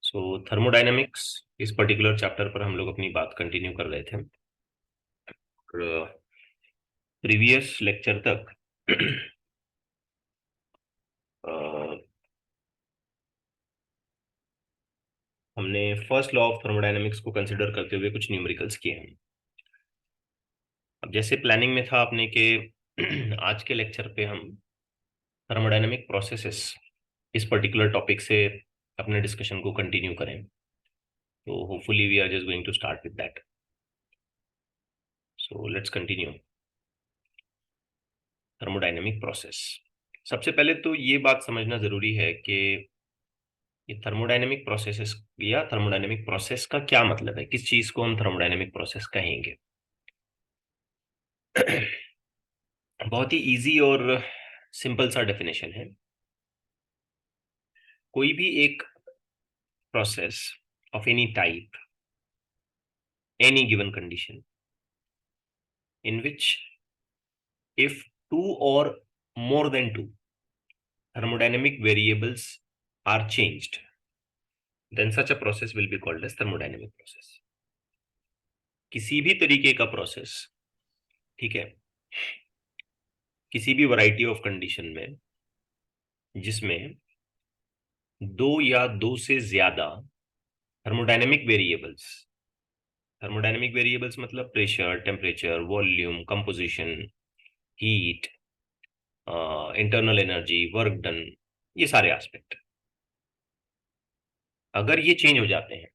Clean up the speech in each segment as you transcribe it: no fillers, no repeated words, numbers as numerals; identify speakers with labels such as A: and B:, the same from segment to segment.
A: सो thermodynamics इस particular chapter पर हम लोग अपनी बात कंटिन्यू कर रहे थे। प्रीवियस लेक्चर तक अ, हमने फर्स्ट लॉ ऑफ थर्मोडायनेमिक्स को कंसिडर करते हुए कुछ न्यूमेरिकल्स किए हैं। अब जैसे प्लानिंग में था अपने के आज के लेक्चर पे हम थर्मोडायनेमिक प्रोसेसेस इस पर्टिकुलर टॉपिक से अपने डिस्कशन को कंटिन्यू करें। तो hopefully we are just going to start with that. So let's continue thermodynamic process. सबसे पहले तो ये बात समझना जरूरी है कि ये थर्मोडायनेमिक प्रोसेसेस या थर्मोडायनेमिक प्रोसेस का क्या मतलब है, किस चीज को हम थर्मोडायनेमिक प्रोसेस कहेंगे। बहुत ही इजी और सिंपल सा डेफिनेशन है। कोई भी एक process of any type, any given condition in which if two or more than two thermodynamic variables are changed, then such a process will be called as thermodynamic process. किसी भी तरीके का process, ठीक है, किसी भी वैरायटी ऑफ कंडीशन में जिसमें दो या दो से ज्यादा थर्मोडायनेमिक वेरिएबल्स, थर्मोडायनेमिक वेरिएबल्स मतलब pressure, temperature, volume, composition, heat, internal energy, work done, ये सारे एस्पेक्ट अगर ये चेंज हो जाते हैं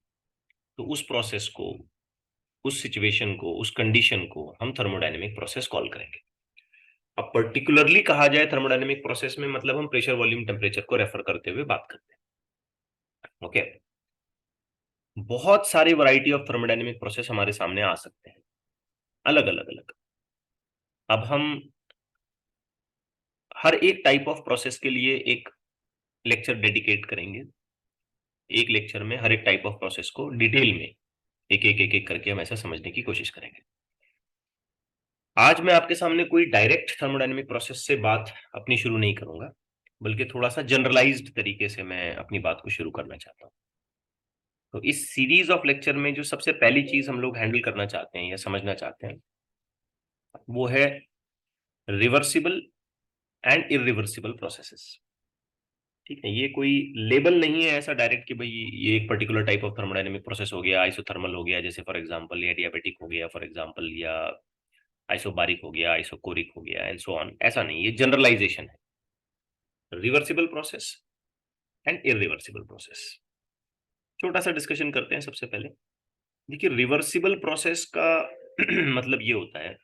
A: तो उस प्रोसेस को, उस सिचुएशन को, उस कंडीशन को हम थर्मोडायनेमिक प्रोसेस कॉल करेंगे। अब पर्टिकुलरली कहा जाए थर्मोडायनेमिक प्रोसेस में मतलब हम प्रेशर, वॉल्यूम, टेम्परेचर को रेफर करते हुए बात करते हैं। ओके, बहुत सारी वैरायटी ऑफ थर्मोडायनेमिक प्रोसेस हमारे सामने आ सकते हैं, अलग अलग अलग। अब हम हर एक टाइप ऑफ प्रोसेस के लिए एक लेक्चर डेडिकेट करेंगे। एक लेक्चर में हर एक टाइप ऑफ प्रोसेस को डिटेल में एक एक करके हम ऐसा समझने की कोशिश करेंगे। आज मैं आपके सामने कोई डायरेक्ट थर्मोडायनेमिक प्रोसेस से बात अपनी शुरू नहीं करूंगा, बल्कि थोड़ा सा जनरलाइज्ड तरीके से मैं अपनी बात को शुरू करना चाहता हूं। तो इस सीरीज ऑफ लेक्चर में जो सबसे पहली चीज हम लोग हैंडल करना चाहते हैं या समझना चाहते हैं वो है रिवर्सिबल एंड इरिवर्सिबल प्रोसेसेस। ठीक है, ये कोई लेबल नहीं है ऐसा डायरेक्ट कि भाई ये एक particular type of thermodynamic process हो गया, आइसोथर्मल हो गया जैसे फॉर एग्जांपल, या डियाबेटिक हो गया फॉर एग्जांपल, या आइसोबारिक हो गया, आइसोकोरिक हो गया एंड सो ऑन। ऐसा नहीं, ये जनरलाइजेशन है। Reversible process and irreversible process, छोटा सा डिस्कशन करते हैं। सबसे पहले देखिए, रिवर्सिबल प्रोसेस का मतलब ये होता है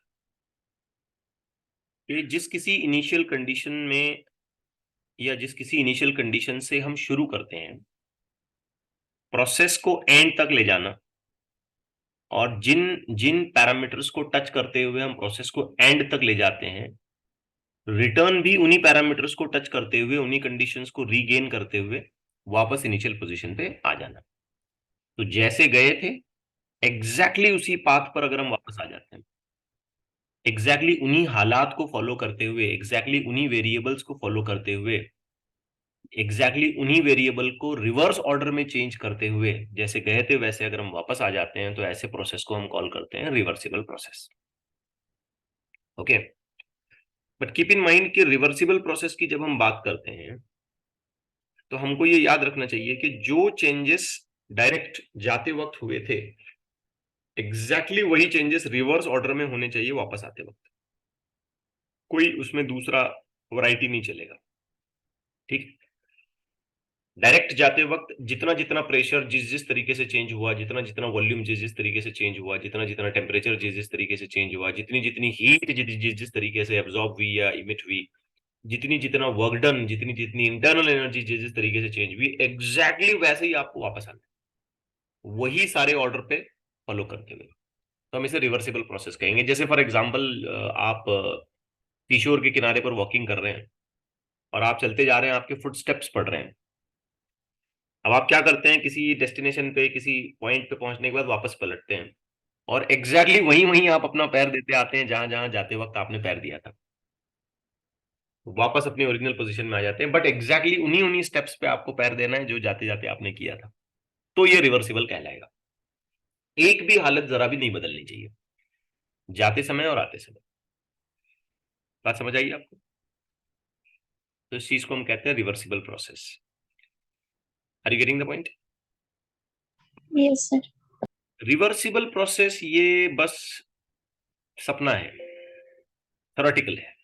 A: कि जिस किसी इनिशियल कंडीशन में या जिस किसी इनिशियल कंडीशन से हम शुरू करते हैं प्रोसेस को एंड तक ले जाना, और जिन जिन पैरामीटर्स को टच करते हुए हम प्रोसेस को एंड तक ले जाते हैं, रिटर्न भी उन्हीं पैरामीटर्स को टच करते हुए, उन्हीं कंडीशंस को रीगेन करते हुए वापस इनिशियल पोजीशन पे आ जाना। तो जैसे गए थे एग्जैक्टली उसी पाथ पर अगर हम वापस आ जाते हैं, एग्जैक्टली उन्हीं हालात को फॉलो करते हुए, एग्जैक्टली उन्हीं वेरिएबल्स को फॉलो करते हुए, एग्जैक्टली उन्हीं वेरिएबल को रिवर्स ऑर्डर में चेंज करते हुए जैसे गए थे वैसे अगर हम वापस आ जाते हैं, तो ऐसे प्रोसेस को हम कॉल करते हैं reversible process. Okay, but keep in mind कि रिवर्सिबल प्रोसेस की जब हम बात करते हैं तो हमको ये याद रखना चाहिए कि जो चेंजेस डायरेक्ट जाते वक्त हुए थे, एग्जैक्टली वही चेंजेस रिवर्स ऑर्डर में होने चाहिए वापस आते वक्त। कोई उसमें दूसरा वैरायटी नहीं चलेगा। ठीक, डायरेक्ट जाते वक्त जितना जितना प्रेशर जिस जिस तरीके से चेंज हुआ, जितना जितना वॉल्यूम जिस जिस तरीके से चेंज हुआ, जितना जितना टेम्परेचर जिस जिस तरीके से चेंज हुआ, जितनी जितनी हीट जिस जिस जिस तरीके से एब्जॉर्ब हुई या इमिट हुई, जितनी जितना वर्क डन, जितनी जितनी इंटरनल एनर्जी जिस जिस तरीके से चेंज हुई, एग्जैक्टली वैसे ही आपको वापस आना है, वही सारे ऑर्डर पे फॉलो करते हुए। तो हम इसे रिवर्सिबल प्रोसेस कहेंगे। जैसे फॉर एग्जाम्पल, आप किशोर के किनारे पर वॉकिंग कर रहे हैं और आप चलते जा रहे हैं, आपके फुट स्टेप्स पड़ रहे हैं। अब आप क्या करते हैं, किसी डेस्टिनेशन पे, किसी पॉइंट पे पहुंचने के बाद वापस पलटते हैं और एग्जैक्टली वहीं वहीं आप अपना पैर देते आते हैं जहां जहां जाते वक्त आपने पैर दिया था, वापस अपनी ओरिजिनल पोजीशन में आ जाते हैं। बट एग्जैक्टली उन्हीं उन्हीं स्टेप्स पे आपको पैर देना है जो जाते जाते आपने किया था। तो ये रिवर्सिबल कहलाएगा। एक भी हालत जरा भी नहीं बदलनी चाहिए, जाते समय और आते समय। बात समझ आई आपको? तो इस चीज को हम कहते हैं reversible process. Are you getting the point?
B: Yes sir.
A: Reversible process ये बस सपना है, थ्योरेटिकल है,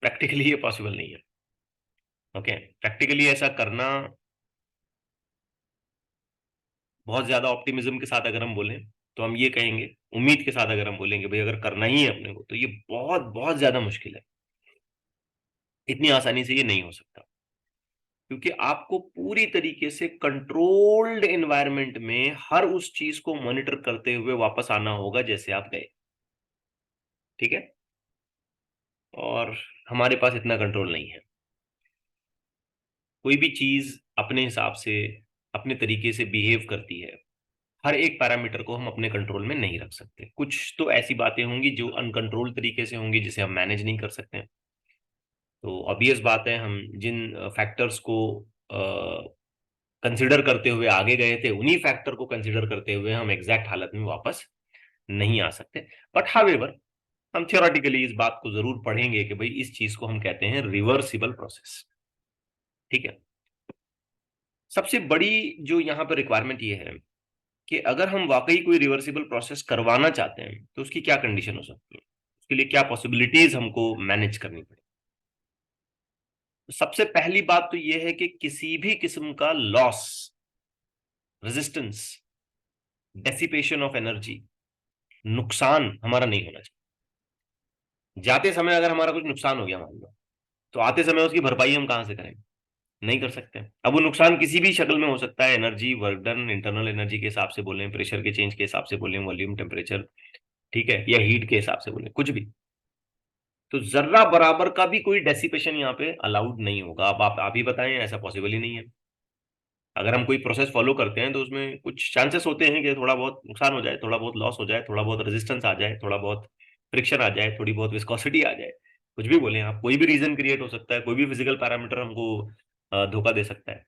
A: प्रैक्टिकली ये पॉसिबल नहीं है। ओके, प्रैक्टिकली ऐसा करना, बहुत ज्यादा ऑप्टिमिज्म के साथ अगर हम बोलें तो हम ये कहेंगे, उम्मीद के साथ अगर हम बोलेंगे भाई अगर करना ही है अपने को, तो ये बहुत बहुत ज्यादा मुश्किल है। इतनी आसानी से ये नहीं हो सकता, क्योंकि आपको पूरी तरीके से कंट्रोल्ड एनवायरनमेंट में हर उस चीज को मॉनिटर करते हुए वापस आना होगा जैसे आप गए। ठीक है? और हमारे पास इतना कंट्रोल नहीं है। कोई भी चीज अपने हिसाब से, अपने तरीके से बिहेव करती है। हर एक पैरामीटर को हम अपने कंट्रोल में नहीं रख सकते। कुछ तो ऐसी बातें होंगी जो अनकंट्रोल्ड तरीके से होंगी, जिसे हम मैनेज नहीं कर सकते। तो ऑब्वियस बात है, हम जिन फैक्टर्स को कंसिडर करते हुए आगे गए थे, उन्हीं फैक्टर को कंसिडर करते हुए हम एग्जैक्ट हालत में वापस नहीं आ सकते। बट हावेवर, हम थियोरेटिकली इस बात को जरूर पढ़ेंगे कि भाई इस चीज को हम कहते हैं रिवर्सिबल प्रोसेस। ठीक है? सबसे बड़ी जो यहाँ पर रिक्वायरमेंट ये है कि अगर हम वाकई कोई रिवर्सिबल प्रोसेस करवाना चाहते हैं तो उसकी क्या कंडीशन हो सकती है, उसके लिए क्या पॉसिबिलिटीज हमको मैनेज करनी पड़े। तो सबसे पहली बात तो यह है कि किसी भी किस्म का loss, resistance, dissipation of energy, नुकसान हमारा नहीं होना चाहिए। जाते समय अगर हमारा कुछ नुकसान हो गया मान लो, तो आते समय उसकी भरपाई हम कहां से करेंगे? नहीं कर सकते। अब वो नुकसान किसी भी शक्ल में हो सकता है, energy, work done, internal energy के हिसाब से बोलें, प्रेशर के चेंज के हिसाब से बोलें, वॉल्यूम, टेम्परेचर, ठीक है, या हीट के हिसाब से बोलें, कुछ भी। तो जर्रा बराबर का भी कोई डेसिपेशन यहाँ पे अलाउड नहीं होगा। अब आप ही बताएं, ऐसा पॉसिबल ही नहीं है। अगर हम कोई प्रोसेस फॉलो करते हैं तो उसमें कुछ चांसेस होते हैं कि थोड़ा बहुत नुकसान हो जाए, थोड़ा बहुत लॉस हो जाए, थोड़ा बहुत रेजिस्टेंस आ जाए, थोड़ा बहुत फ्रिक्शन आ जाए, थोड़ी बहुत विस्कोसिटी आ जाए। कुछ भी बोले आप, कोई भी रीजन क्रिएट हो सकता है, कोई भी फिजिकल पैरामीटर हमको धोखा दे सकता है।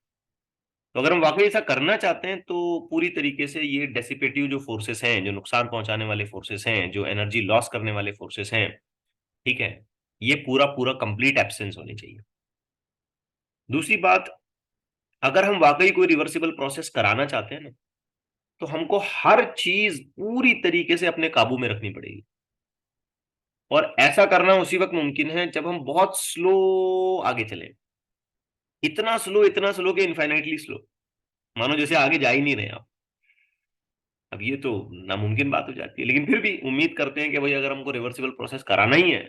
A: तो अगर हम वाकई ऐसा करना चाहते हैं तो पूरी तरीके से ये डेसिपेटिव जो फोर्सेस हैं, जो नुकसान पहुंचाने वाले फोर्सेस हैं, जो एनर्जी लॉस करने वाले फोर्सेस हैं, ठीक है, ये पूरा पूरा कंप्लीट एब्सेंस होनी चाहिए। दूसरी बात, अगर हम वाकई कोई रिवर्सिबल प्रोसेस कराना चाहते हैं ना, तो हमको हर चीज पूरी तरीके से अपने काबू में रखनी पड़ेगी। और ऐसा करना उसी वक्त मुमकिन है जब हम बहुत स्लो आगे चलें। इतना स्लो कि इनफाइनाइटली स्लो, मानो जैसे आगे जा ही नहीं रहे आप। अब ये तो नामुमकिन बात हो जाती है, लेकिन फिर भी उम्मीद करते हैं कि भाई अगर हमको रिवर्सिबल प्रोसेस कराना ही है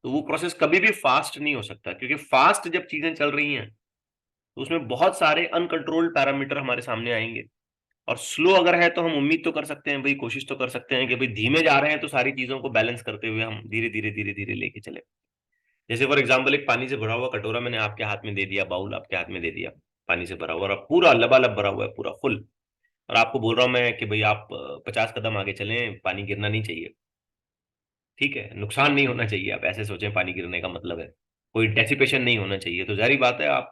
A: तो वो प्रोसेस कभी भी फास्ट नहीं हो सकता, क्योंकि फास्ट जब चीजें चल रही हैं तो उसमें बहुत सारे अनकंट्रोल्ड पैरामीटर हमारे सामने आएंगे। और स्लो अगर है तो हम उम्मीद तो कर सकते हैं भाई, कोशिश तो कर सकते हैं कि भाई धीमे जा रहे हैं तो सारी चीजों को बैलेंस करते हुए हम धीरे धीरे धीरे धीरे लेके चले। जैसे फॉर एग्जाम्पल, एक पानी से भरा हुआ कटोरा मैंने आपके हाथ में दे दिया, बाउल आपके हाथ में दे दिया, पानी से भरा हुआ, और अब पूरा लबालब भरा हुआ है, पूरा फुल। और आपको बोल रहा हूं मैं कि भाई आप 50 कदम आगे चलें, पानी गिरना नहीं चाहिए। ठीक है, नुकसान नहीं होना चाहिए, आप ऐसे सोचें पानी गिरने का मतलब है, कोई डेसिपेशन नहीं होना चाहिए। तो जाहिर बात है, आप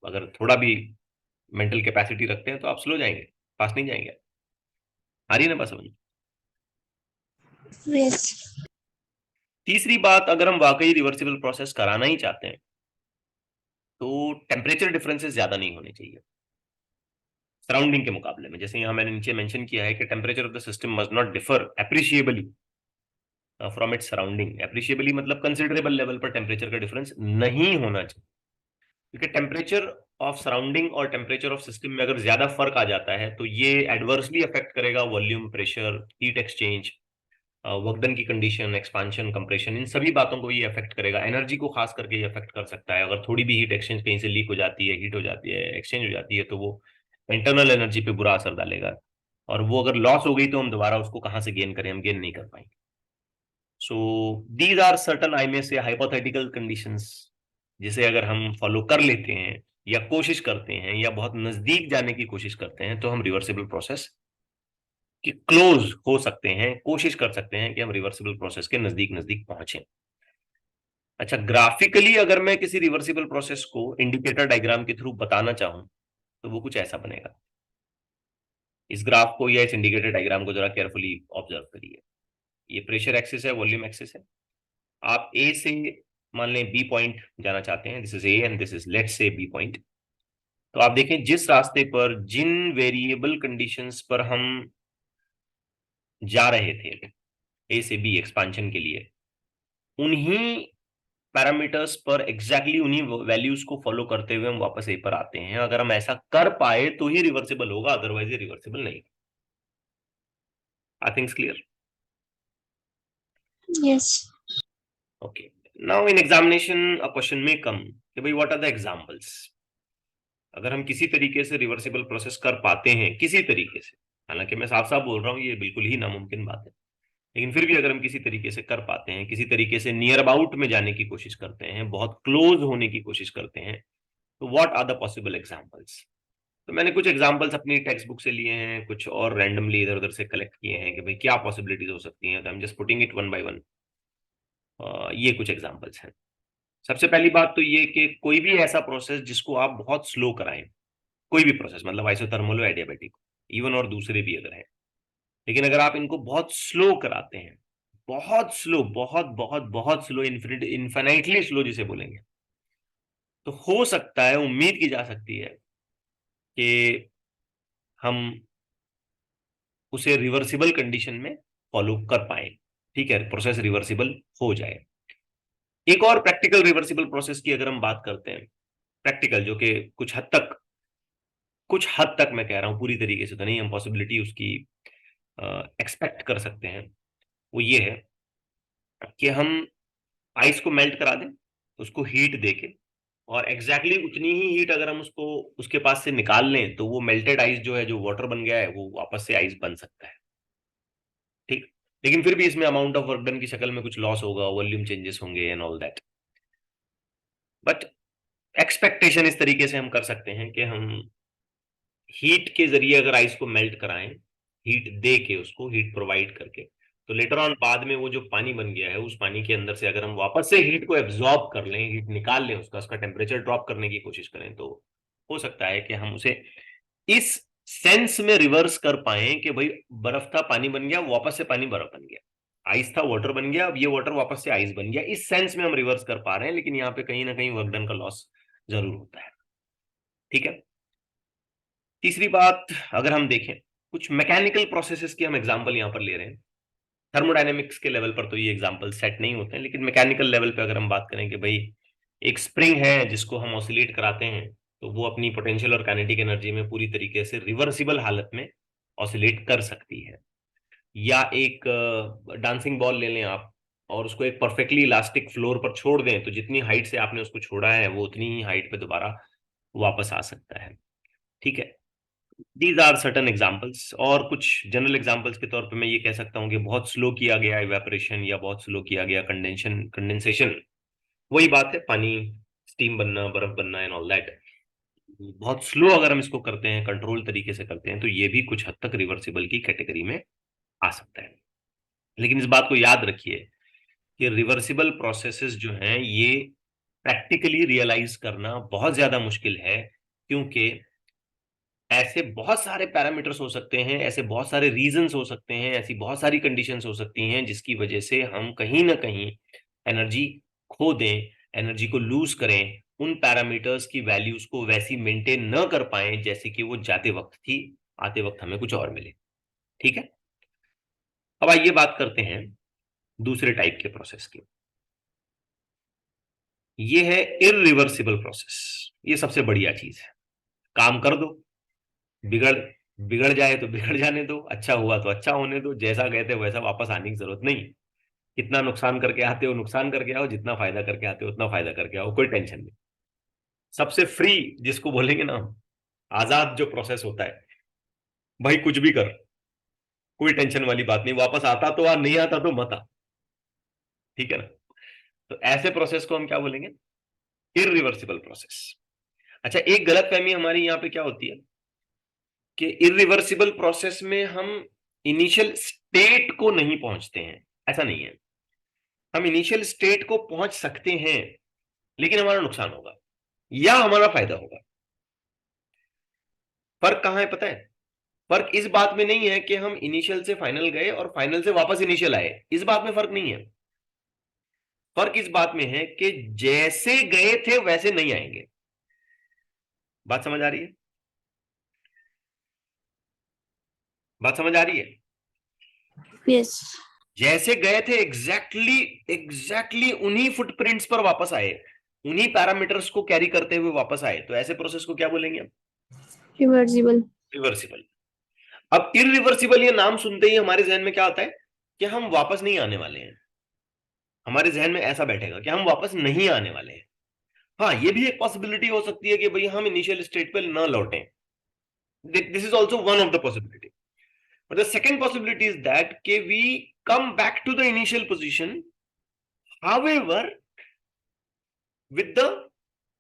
A: अगर थोड़ा भी मेंटल कैपेसिटी रखते हैं तो आप स्लो जाएंगे, फास्ट नहीं जाएंगे। आ रही है ना बात समझ?
B: यस।
A: तीसरी बात, अगर हम वाकई रिवर्सिबल प्रोसेस कराना ही चाहते हैं तो टेम्परेचर डिफरेंसेस ज्यादा नहीं होने चाहिए सराउंडिंग के मुकाबले में। जैसे यहाँ मैंने नीचे मेंशन किया है कि temperature of the system must not differ appreciably from its surrounding. Appreciably मतलब कंसिडरेबल लेवल पर टेम्परेचर का डिफरेंस नहीं होना चाहिए, क्योंकि टेम्परेचर ऑफ सराउंडिंग और टेम्परेचर ऑफ सिस्टम में अगर ज्यादा फर्क आ जाता है तो ये एडवर्सली अफेक्ट करेगा volume, pressure, heat exchange, work done की कंडीशन, एक्सपांशन, कंप्रेशन, इन सभी बातों को ये अफेक्ट करेगा। एनर्जी को खास करके ये अफेक्ट कर सकता है। अगर थोड़ी भी हीट एक्सचेंज कहीं से लीक हो जाती है, हीट हो जाती है, एक्सचेंज हो जाती है, तो वो इंटरनल एनर्जी पे बुरा असर डालेगा। और वो अगर लॉस हो गई तो हम दोबारा उसको कहाँ से गेन करें, हम गेन नहीं कर पाएंगे। सो दीज आर सर्टन, आई में से हाइपोथेटिकल कंडीशंस, जिसे अगर हम फॉलो कर लेते हैं या कोशिश करते हैं या बहुत नजदीक जाने की कोशिश करते हैं तो हम रिवर्सिबल प्रोसेस कि क्लोज हो सकते हैं, कोशिश कर सकते हैं कि हम रिवर्सिबल प्रोसेस के नजदीक नजदीक पहुंचे। अच्छा, ग्राफिकली अगर मैं किसी रिवर्सिबल प्रोसेस को इंडिकेटर डायग्राम के थ्रू बताना चाहूं तो वो कुछ ऐसा बनेगा। इस ग्राफ को या इस इंडिकेटर डायग्राम को जरा केयरफुली ऑब्जर्व करिए। ये प्रेशर एक्सिस है, वॉल्यूम एक्सिस है। आप ए से मान लें बी पॉइंट जाना चाहते हैं, this is A and this is let's say B point. तो आप देखें जिस रास्ते पर जिन वेरिएबल कंडीशंस पर हम जा रहे थे ए से बी एक्सपांशन के लिए, उन्हीं पैरामीटर्स पर एग्जैक्टली उन्हीं वैल्यूज को फॉलो करते हुए हम वापस ए पर आते हैं। अगर हम ऐसा कर पाए तो ही रिवर्सिबल होगा, अदरवाइज ये रिवर्सिबल नहीं। I think clear?
B: Yes.
A: Okay, now in examination a question में कम कि भाई व्हाट आर द एग्जांपल्स। अगर हम किसी तरीके से रिवर्सिबल प्रोसेस कर पाते हैं, किसी तरीके से, हालांकि मैं साफ साफ बोल रहा हूँ ये बिल्कुल ही नामुमकिन बात है, लेकिन फिर भी अगर हम किसी तरीके से कर पाते हैं, किसी तरीके से नियर अबाउट में जाने की कोशिश करते हैं, बहुत क्लोज होने की कोशिश करते हैं, तो what are the possible examples. तो मैंने कुछ एग्जांपल्स अपनी टेक्स्ट बुक से लिए हैं, कुछ और रैंडमली इधर उधर से कलेक्ट किए हैं कि भाई क्या पॉसिबिलिटीज हो सकती हैं। तो I am just putting it one by one. ये कुछ एग्जांपल्स हैं। सबसे पहली बात तो ये कि कोई भी ऐसा प्रोसेस जिसको आप बहुत स्लो कराएं, कोई भी प्रोसेस, मतलब आइसोथर्मल हो, एडियाबेटिक, इवन और दूसरे भी अगर है, लेकिन अगर आप इनको बहुत स्लो कराते हैं, बहुत स्लो, बहुत बहुत बहुत स्लो, इन्फिनिटली स्लो जिसे बोलेंगे, तो हो सकता है, उम्मीद की जा सकती है कि हम उसे रिवर्सिबल कंडीशन में फॉलो कर पाए। ठीक है, प्रोसेस रिवर्सिबल हो जाए। एक और प्रैक्टिकल रिवर्सिबल प्रोसेस की अगर हम बात करते हैं, प्रैक्टिकल जो कि कुछ हद तक मैं कह रहा हूं, पूरी तरीके से तो नहीं, हम पॉसिबिलिटी उसकी एक्सपेक्ट कर सकते हैं, वो ये है कि हम आइस को मेल्ट करा दें, उसको हीट देके, और एग्जैक्टली उतनी ही हीट अगर हम उसको उसके पास से निकाल लें, तो वो मेल्टेड आइस जो है, जो वाटर बन गया है, वो वापस से आइस बन सकता है। ठीक, लेकिन फिर भी इसमें अमाउंट ऑफ वर्क डन की शक्ल में कुछ लॉस होगा, वॉल्यूम चेंजेस होंगे and all that. But expectation इस तरीके से हम कर सकते हैं कि हम हीट के जरिए अगर आइस को मेल्ट कराएं, हीट दे के, उसको हीट प्रोवाइड करके, तो लेटर ऑन बाद में वो जो पानी बन गया है, उस पानी के अंदर से अगर हम वापस से हीट को एब्जॉर्ब कर लें, हीट निकाल लें, उसका टेम्परेचर ड्रॉप करने की कोशिश करें, तो हो सकता है कि हम उसे इस सेंस में रिवर्स कर पाए कि भाई बर्फ था, पानी बन गया, वापस से पानी बर्फ बन गया, आइस था, वाटर बन गया, अब ये वाटर वापस से आइस बन गया। इस सेंस में हम रिवर्स कर पा रहे हैं, लेकिन यहाँ पे कहीं ना कहीं वर्क डन का लॉस जरूर होता है। ठीक है, तीसरी बात, अगर हम देखें कुछ मैकेनिकल प्रोसेसेस की हम एग्जांपल यहां पर ले रहे हैं। थर्मोडायनेमिक्स के लेवल पर तो ये एग्जांपल सेट नहीं होते हैं, लेकिन मैकेनिकल लेवल पे अगर हम बात करें कि भाई एक स्प्रिंग है जिसको हम ऑसिलेट कराते हैं, तो वो अपनी पोटेंशियल और काइनेटिक एनर्जी में पूरी तरीके से रिवर्सिबल हालत में ऑसिलेट कर सकती है। या एक डांसिंग बॉल ले लें आप, और उसको एक परफेक्टली इलास्टिक फ्लोर पर छोड़ दें, तो जितनी हाइट से आपने उसको छोड़ा है, वो उतनी ही हाइट पे दोबारा वापस आ सकता है। ठीक है, दीज आर सर्टन एग्जाम्पल्स। और कुछ जनरल एग्जाम्पल्स के तौर पे मैं ये कह सकता हूँ कि बहुत स्लो किया गया इवेपोरेशन, या बहुत स्लो किया गया कंडेंसेशन, वही बात है, पानी स्टीम बनना, बर्फ बनना एंड ऑल दैट, बहुत स्लो अगर हम इसको करते हैं, कंट्रोल तरीके से करते हैं, तो ये भी कुछ हद तक रिवर्सिबल की कैटेगरी में आ सकता है। लेकिन इस बात को याद रखिए कि रिवर्सिबल प्रोसेसेस जो हैं, ये प्रैक्टिकली रियलाइज करना बहुत ज्यादा मुश्किल है, क्योंकि ऐसे बहुत सारे पैरामीटर्स हो सकते हैं, ऐसे बहुत सारे रीजंस हो सकते हैं, ऐसी बहुत सारी कंडीशंस हो सकती हैं जिसकी वजह से हम कहीं ना कहीं एनर्जी खो दें, एनर्जी को लूज करें, उन पैरामीटर्स की वैल्यूज को वैसी मेंटेन न कर पाए जैसे कि वो जाते वक्त थी, आते वक्त हमें कुछ और मिले। ठीक है, अब आइए बात करते हैं दूसरे टाइप के प्रोसेस की। ये है इरिवर्सिबल प्रोसेस। ये सबसे बढ़िया चीज है। काम कर दो, बिगड़ बिगड़ जाए तो बिगड़ जाने दो, अच्छा हुआ तो अच्छा होने दो, जैसा गए थे वैसा वापस आने की जरूरत नहीं। कितना नुकसान करके आते हो नुकसान करके आओ, जितना फायदा करके आते हो उतना फायदा करके आओ, कोई टेंशन नहीं। सबसे फ्री जिसको बोलेंगे ना, आजाद जो प्रोसेस होता है, भाई कुछ भी कर, कोई टेंशन वाली बात नहीं, वापस आता तो आ, नहीं आता तो मत आ। ठीक है ना? तो ऐसे प्रोसेस को हम क्या बोलेंगे? Irreversible process. अच्छा, एक गलत फहमी हमारी यहाँ पे क्या होती है कि इरिवर्सिबल प्रोसेस में हम इनिशियल स्टेट को नहीं पहुंचते हैं। ऐसा नहीं है, हम इनिशियल स्टेट को पहुंच सकते हैं, लेकिन हमारा नुकसान होगा या हमारा फायदा होगा। फर्क कहां है पता है? फर्क इस बात में नहीं है कि हम इनिशियल से फाइनल गए और फाइनल से वापस इनिशियल आए, इस बात में फर्क नहीं है। फर्क इस बात में है कि जैसे गए थे वैसे नहीं आएंगे। बात समझ आ रही है? बात समझ आ रही है?
B: यस।
A: जैसे गए थे एग्जैक्टली उन्हीं फुटप्रिंट्स पर वापस आए, उन्हीं पैरामीटर्स को कैरी करते हुए वापस आए, तो ऐसे प्रोसेस को क्या बोलेंगे हम?
B: रिवर्सिबल।
A: रिवर्सिबल। अब इरिवर्सिबल ये नाम सुनते ही हमारे जहन में क्या आता है कि हम वापस नहीं आने वाले हैं। हमारे जहन में ऐसा बैठेगा कि हम वापस नहीं आने वाले हैं। हाँ, ये भी एक पॉसिबिलिटी हो सकती है कि भाई हम इनिशियल स्टेट पे न लौटें। This is also one of the possibility. But the second possibility is that के we come back to the initial position, however with the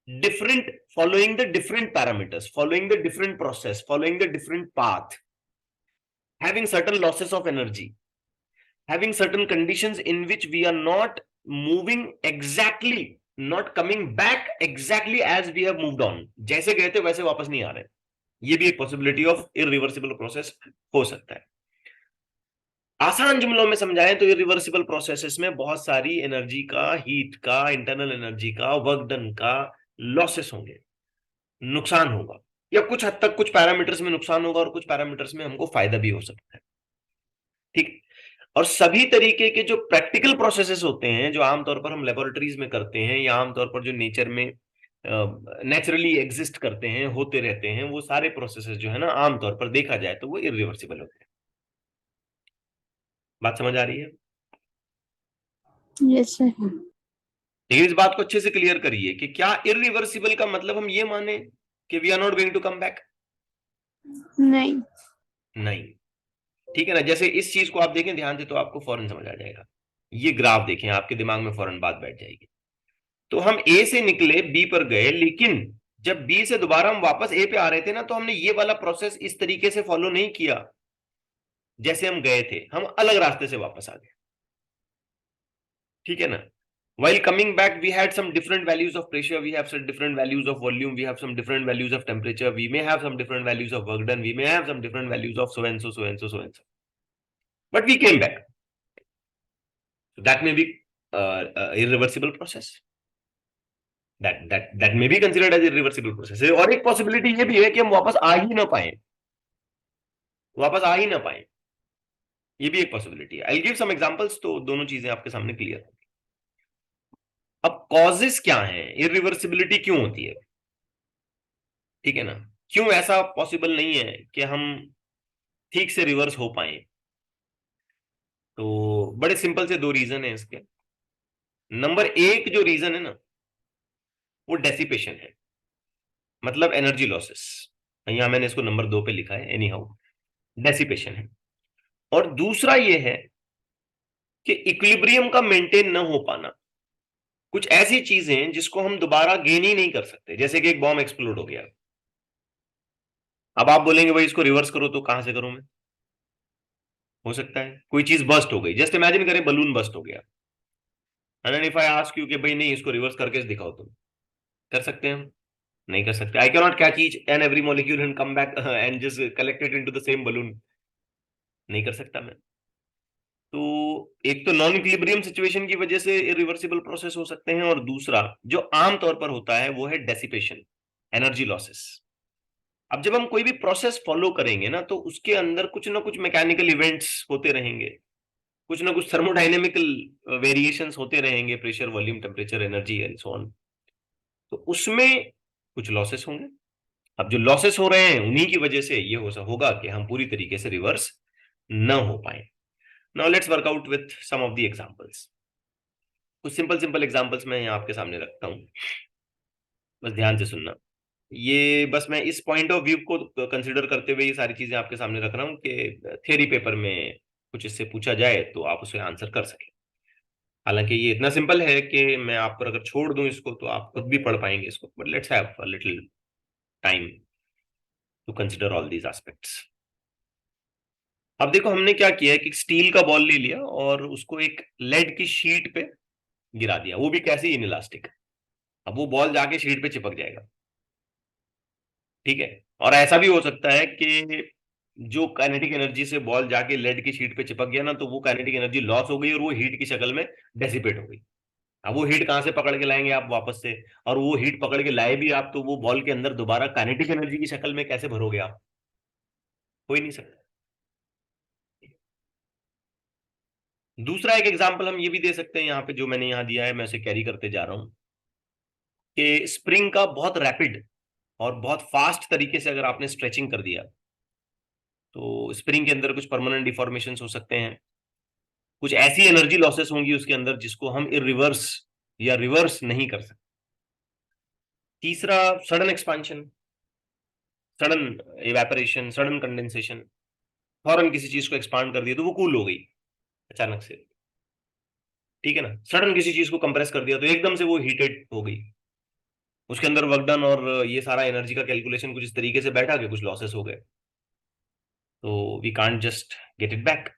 A: different, following the different parameters, following the different process, following the different path, having certain losses of energy, having certain conditions in which we are not moving exactly, not coming back exactly as we have moved on, जैसे गए थे वैसे वापस नहीं आ रहे। ये भी एक पॉसिबिलिटी ऑफ इरिवर्सिबल प्रोसेस हो सकता है। आसान जुमलों में समझाएं तो इरिवर्सिबल प्रोसेसेस में बहुत सारी एनर्जी का, हीट का, इंटरनल एनर्जी का, वर्क डन का लॉसेस होंगे, नुकसान होगा, या कुछ हद तक कुछ पैरामीटर्स में नुकसान होगा और कुछ पैरामीटर्स में हमको फायदा भी हो सकता है। ठीक। और सभी तरीके के जो प्रैक्टिकल प्रोसेसेस होते हैं, जो आमतौर पर हम लेबोरेटरीज में करते हैं या आमतौर पर जो नेचर में नेचुरली एग्जिस्ट करते हैं, होते रहते हैं, वो सारे प्रोसेसेस जो है ना, आमतौर पर देखा जाए तो वो इरिवर्सिबल होते हैं। बात समझ आ रही है?
B: Yes sir.
A: लेकिन इस बात को अच्छे से क्लियर करिए कि क्या इरिवर्सिबल का मतलब हम ये माने कि we are not going to come back?
B: नहीं।
A: नहीं। ठीक है ना? जैसे इस चीज को आप देखें ध्यान से तो आपको फौरन समझ आ जाएगा। ये ग्राफ देखें, आपके दिमाग में फौरन बात बैठ जाएगी। तो हम ए से निकले, बी पर गए, लेकिन जब बी से दोबारा हम वापस ए पे आ रहे थे ना, तो हमने ये वाला प्रोसेस इस तरीके से फॉलो नहीं किया जैसे हम गए थे, हम अलग रास्ते से वापस आ गए। ठीक है ना? While coming back, we had some different values of pressure, we have some different values of volume, we have some different values of temperature, we may have some different values of work done, we may have some different values of so and so, so and so, so and so. But we came back. So that may be irreversible process. That may be considered as irreversible process. और एक possibility ये भी है कि हम वापस आ ही ना पाए, वापस आ ही ना पाए। ये भी एक पॉसिबिलिटी है। I'll give some examples, तो दोनों चीजें आपके सामने क्लियर होंगी। अब कॉजेस क्या हैं, इरिवर्सिबिलिटी क्यों होती है? ठीक है ना? क्यों ऐसा पॉसिबल नहीं है कि हम ठीक से रिवर्स हो पाए? तो बड़े सिंपल से दो रीजन है इसके। नंबर एक जो रीजन है ना, वो डेसिपेशन है, मतलब एनर्जी लॉसेस। यहां मैंने इसको नंबर 2 पे लिखा है, एनी हाउ, डेसिपेशन है। और दूसरा ये है कि इक्विलिब्रियम का मेंटेन न हो पाना। कुछ ऐसी चीजें जिसको हम दोबारा गेन ही नहीं कर सकते, जैसे कि एक बॉम्ब एक्सप्लोड हो गया। अब आप बोलेंगे भाई इसको रिवर्स करो, तो कहां से करूं मैं? हो सकता है कोई चीज बस्ट हो गई, जस्ट इमेजिन करें बलून बस्ट हो गया, and if I ask you कि भाई नहीं, इसको रिवर्स करके दिखाओ, तुम कर सकते हैं? हम नहीं कर सकते। I can not catch each and every molecule and come back and just collect it into the same balloon. नहीं कर सकता मैं। तो एक तो नॉन इक्विलिब्रियम सिचुएशन की वजह से इरिवर्सिबल प्रोसेस हो सकते हैं, और दूसरा जो आमतौर पर होता है वो है डेसिपेशन, एनर्जी लॉसेस। अब जब हम कोई भी प्रोसेस फॉलो करेंगे ना, तो उसके अंदर कुछ ना कुछ मैकेनिकल इवेंट्स होते रहेंगे, कुछ ना कुछ थर्मोडाइनेमिकल वेरिएशंस होते रहेंगे, pressure, volume, temperature, energy and so on. तो उसमें कुछ लॉसेस होंगे। अब जो लॉसेस हो रहे हैं उन्हीं की वजह से ये होगा कि हम पूरी तरीके से रिवर्स न हो पाए। Now let's work out with some of the examples. कुछ सिंपल सिंपल एग्जांपल्स मैं यहाँ आपके सामने रखता हूँ, बस ध्यान से सुनना। ये बस मैं इस पॉइंट ऑफ व्यू को कंसिडर करते हुए ये सारी चीजें आपके सामने रख रहा हूँ कि थियरी पेपर में कुछ इससे पूछा जाए तो आप उसे आंसर कर सकें। हालांकि ये इतना सिंपल है कि मैं आप पर अगर छोड़ दूं इसको तो आप खुद भी पढ़ पाएंगे इसको, but let's have a little time to consider all these aspects. अब देखो हमने क्या किया है कि स्टील का बॉल ले लिया और उसको एक लेड की शीट पे गिरा दिया, वो भी कैसे, इनइलास्टिक। अब वो बॉल जाके शीट पे चिपक जाएगा। ठीक है? और ऐसा भी हो सकता है कि जो काइनेटिक एनर्जी से बॉल जाके लेड की शीट पे चिपक गया ना, तो वो काइनेटिक एनर्जी लॉस हो गई और वो हीट की शक्ल में डेसिपेट हो गई। अब वो हीट कहां से पकड़ के लाएंगे आप वापस से, और वो हीट पकड़ के लाए भी आप तो वो बॉल के अंदर दोबारा काइनेटिक एनर्जी की शक्ल में कैसे भरोगे आप? हो ही नहीं सकता। दूसरा एक एग्जांपल हम ये भी दे सकते हैं यहाँ पे, जो मैंने यहाँ दिया है, मैं उसे कैरी करते जा रहा हूं, कि स्प्रिंग का बहुत रैपिड और बहुत फास्ट तरीके से अगर आपने स्ट्रेचिंग कर दिया तो स्प्रिंग के अंदर कुछ परमानेंट डिफॉर्मेशन हो सकते हैं, कुछ ऐसी एनर्जी लॉसेस होंगी उसके अंदर जिसको हम इरिवर्स या रिवर्स नहीं कर सकते। तीसरा, sudden expansion, sudden evaporation, sudden condensation, फौरन किसी चीज को एक्सपांड कर दिया तो वो कूल हो गई अचानक से, ठीक है ना। सडन किसी चीज को कंप्रेस कर दिया तो एकदम से वो हीटेड हो गई, उसके अंदर वर्क डन और ये सारा एनर्जी का कैलकुलेशन कुछ इस तरीके से बैठा के कुछ लॉसेस हो गए, तो we can't just get it back.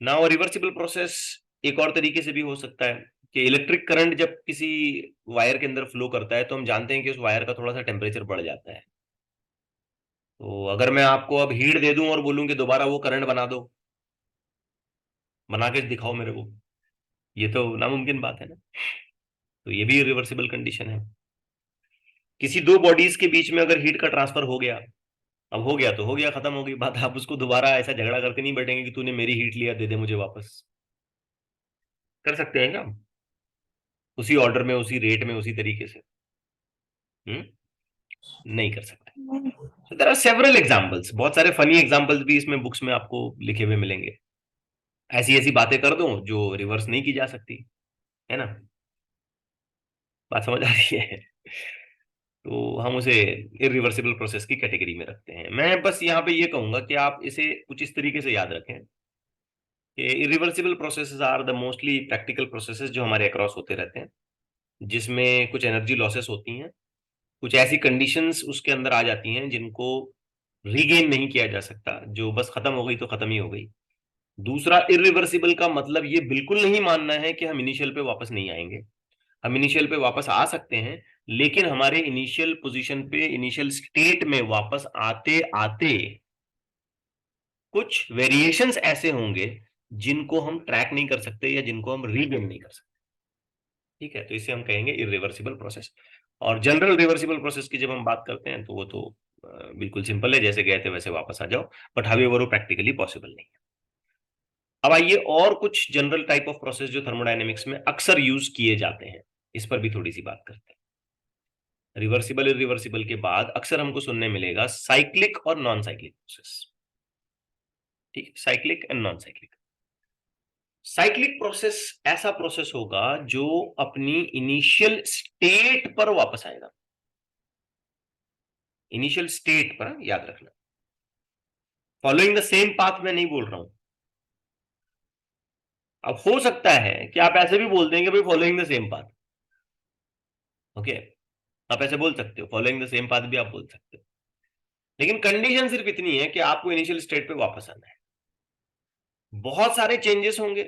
A: Now reversible process एक और तरीके से भी हो सकता है कि इलेक्ट्रिक करंट जब किसी वायर के अंदर फ्लो करता है तो हम जानते हैं कि उस वायर का थोड़ा सा टेम्परेचर बढ़ जाता है। तो अगर मैं आपको अब हीट दे दूं और बोलूं कि दोबारा वो करंट बना दो, बना के दिखाओ मेरे को, ये तो नामुमकिन बात है ना। तो ये भी रिवर्सिबल कंडीशन है। किसी दो बॉडीज के बीच में अगर हीट का ट्रांसफर हो गया, अब हो गया तो हो गया, खत्म हो गई बात, आप उसको दोबारा ऐसा झगड़ा करके नहीं बैठेंगे कि तूने मेरी हीट लिया, दे दे मुझे वापस। कर सकते हैं क्या उसी ऑर्डर में, उसी रेट में, उसी तरीके से? नहीं कर सकते। So there are several examples, बहुत सारे फनी एग्जांपल्स भी इसमें बुक्स में आपको लिखे हुए मिलेंगे। ऐसी ऐसी बातें कर दूं जो रिवर्स नहीं की जा सकती, है ना। बात समझ आ रही है? तो हम उसे इरिवर्सिबल प्रोसेस की कैटेगरी में रखते हैं। मैं बस यहाँ पे ये कहूंगा कि आप इसे कुछ इस तरीके से याद रखें कि irreversible processes are the mostly practical processes जो हमारे अक्रॉस होते रहते हैं, जिसमें कुछ एनर्जी लॉसेस होती हैं, कुछ ऐसी कंडीशंस उसके अंदर आ जाती हैं जिनको रीगेन नहीं किया जा सकता, जो बस खत्म हो गई तो खत्म ही हो गई। दूसरा, इरिवर्सिबल का मतलब ये बिल्कुल नहीं मानना है कि हम इनिशियल पे वापस नहीं आएंगे। हम इनिशियल पे वापस आ सकते हैं, लेकिन हमारे इनिशियल पोजीशन पे, इनिशियल स्टेट में वापस आते आते कुछ वेरिएशंस ऐसे होंगे जिनको हम ट्रैक नहीं कर सकते या जिनको हम रीगेन नहीं कर सकते, ठीक है। तो इसे हम कहेंगे इरिवर्सिबल प्रोसेस। और जनरल रिवर्सिबल प्रोसेस की जब हम बात करते हैं तो वो तो बिल्कुल सिंपल है, जैसे गए थे वैसे वापस आ जाओ, बट हावेवर वो प्रैक्टिकली पॉसिबल नहीं है। अब आइए और कुछ जनरल टाइप ऑफ प्रोसेस जो थर्मोडायनेमिक्स में अक्सर यूज किए जाते हैं, इस पर भी थोड़ी सी बात करते हैं। रिवर्सिबल इरिवर्सिबल के बाद अक्सर हमको सुनने मिलेगा साइक्लिक और नॉन साइक्लिक प्रोसेस, ठीक है, cyclic and non cyclic. Cyclic process ऐसा प्रोसेस होगा जो अपनी इनिशियल स्टेट पर वापस आएगा। इनिशियल स्टेट पर, याद रखना, फॉलोइंग द सेम पाथ मैं नहीं बोल रहा हूं। अब हो सकता है कि आप ऐसे भी बोल देंगे भाई following the same path, okay, आप ऐसे बोल सकते हो, फॉलोइंग द सेम पाथ भी आप बोल सकते हो, लेकिन कंडीशन सिर्फ इतनी है कि आपको इनिशियल स्टेट पे वापस आना है। बहुत सारे चेंजेस होंगे,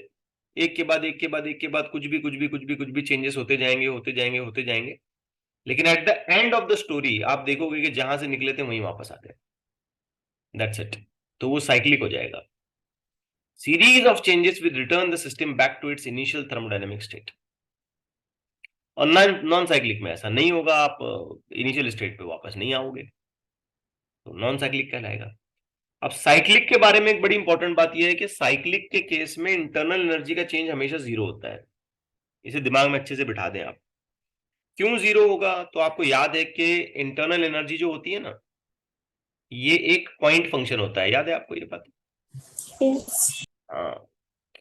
A: एक के बाद एक के बाद एक के बाद कुछ भी कुछ भी कुछ भी कुछ भी चेंजेस होते जाएंगे होते जाएंगे होते जाएंगे, लेकिन eight the end of the story आप देखोगे कि जहां से निकले थे वहीं वापस आ गए, दैट्स इट। तो वो साइक्लिक हो जाएगा। Series of changes will return the system back to its initial thermodynamic state. और नॉन साइक्लिक में ऐसा नहीं होगा, आप इनिशियल स्टेट पे वापस नहीं आओगे, तो नॉन साइक्लिक कहलाएगा। अब साइक्लिक के बारे में एक बड़ी इंपॉर्टेंट बात यह है कि साइक्लिक के केस में इंटरनल एनर्जी का चेंज हमेशा जीरो होता है। इसे दिमाग में अच्छे से बिठा दें आप। क्यों जीरो होगा? तो आपको याद है कि इंटरनल एनर्जी जो होती है ना, ये एक पॉइंट फंक्शन होता है, याद है आपको ये बात?
B: Yes.
A: हाँ,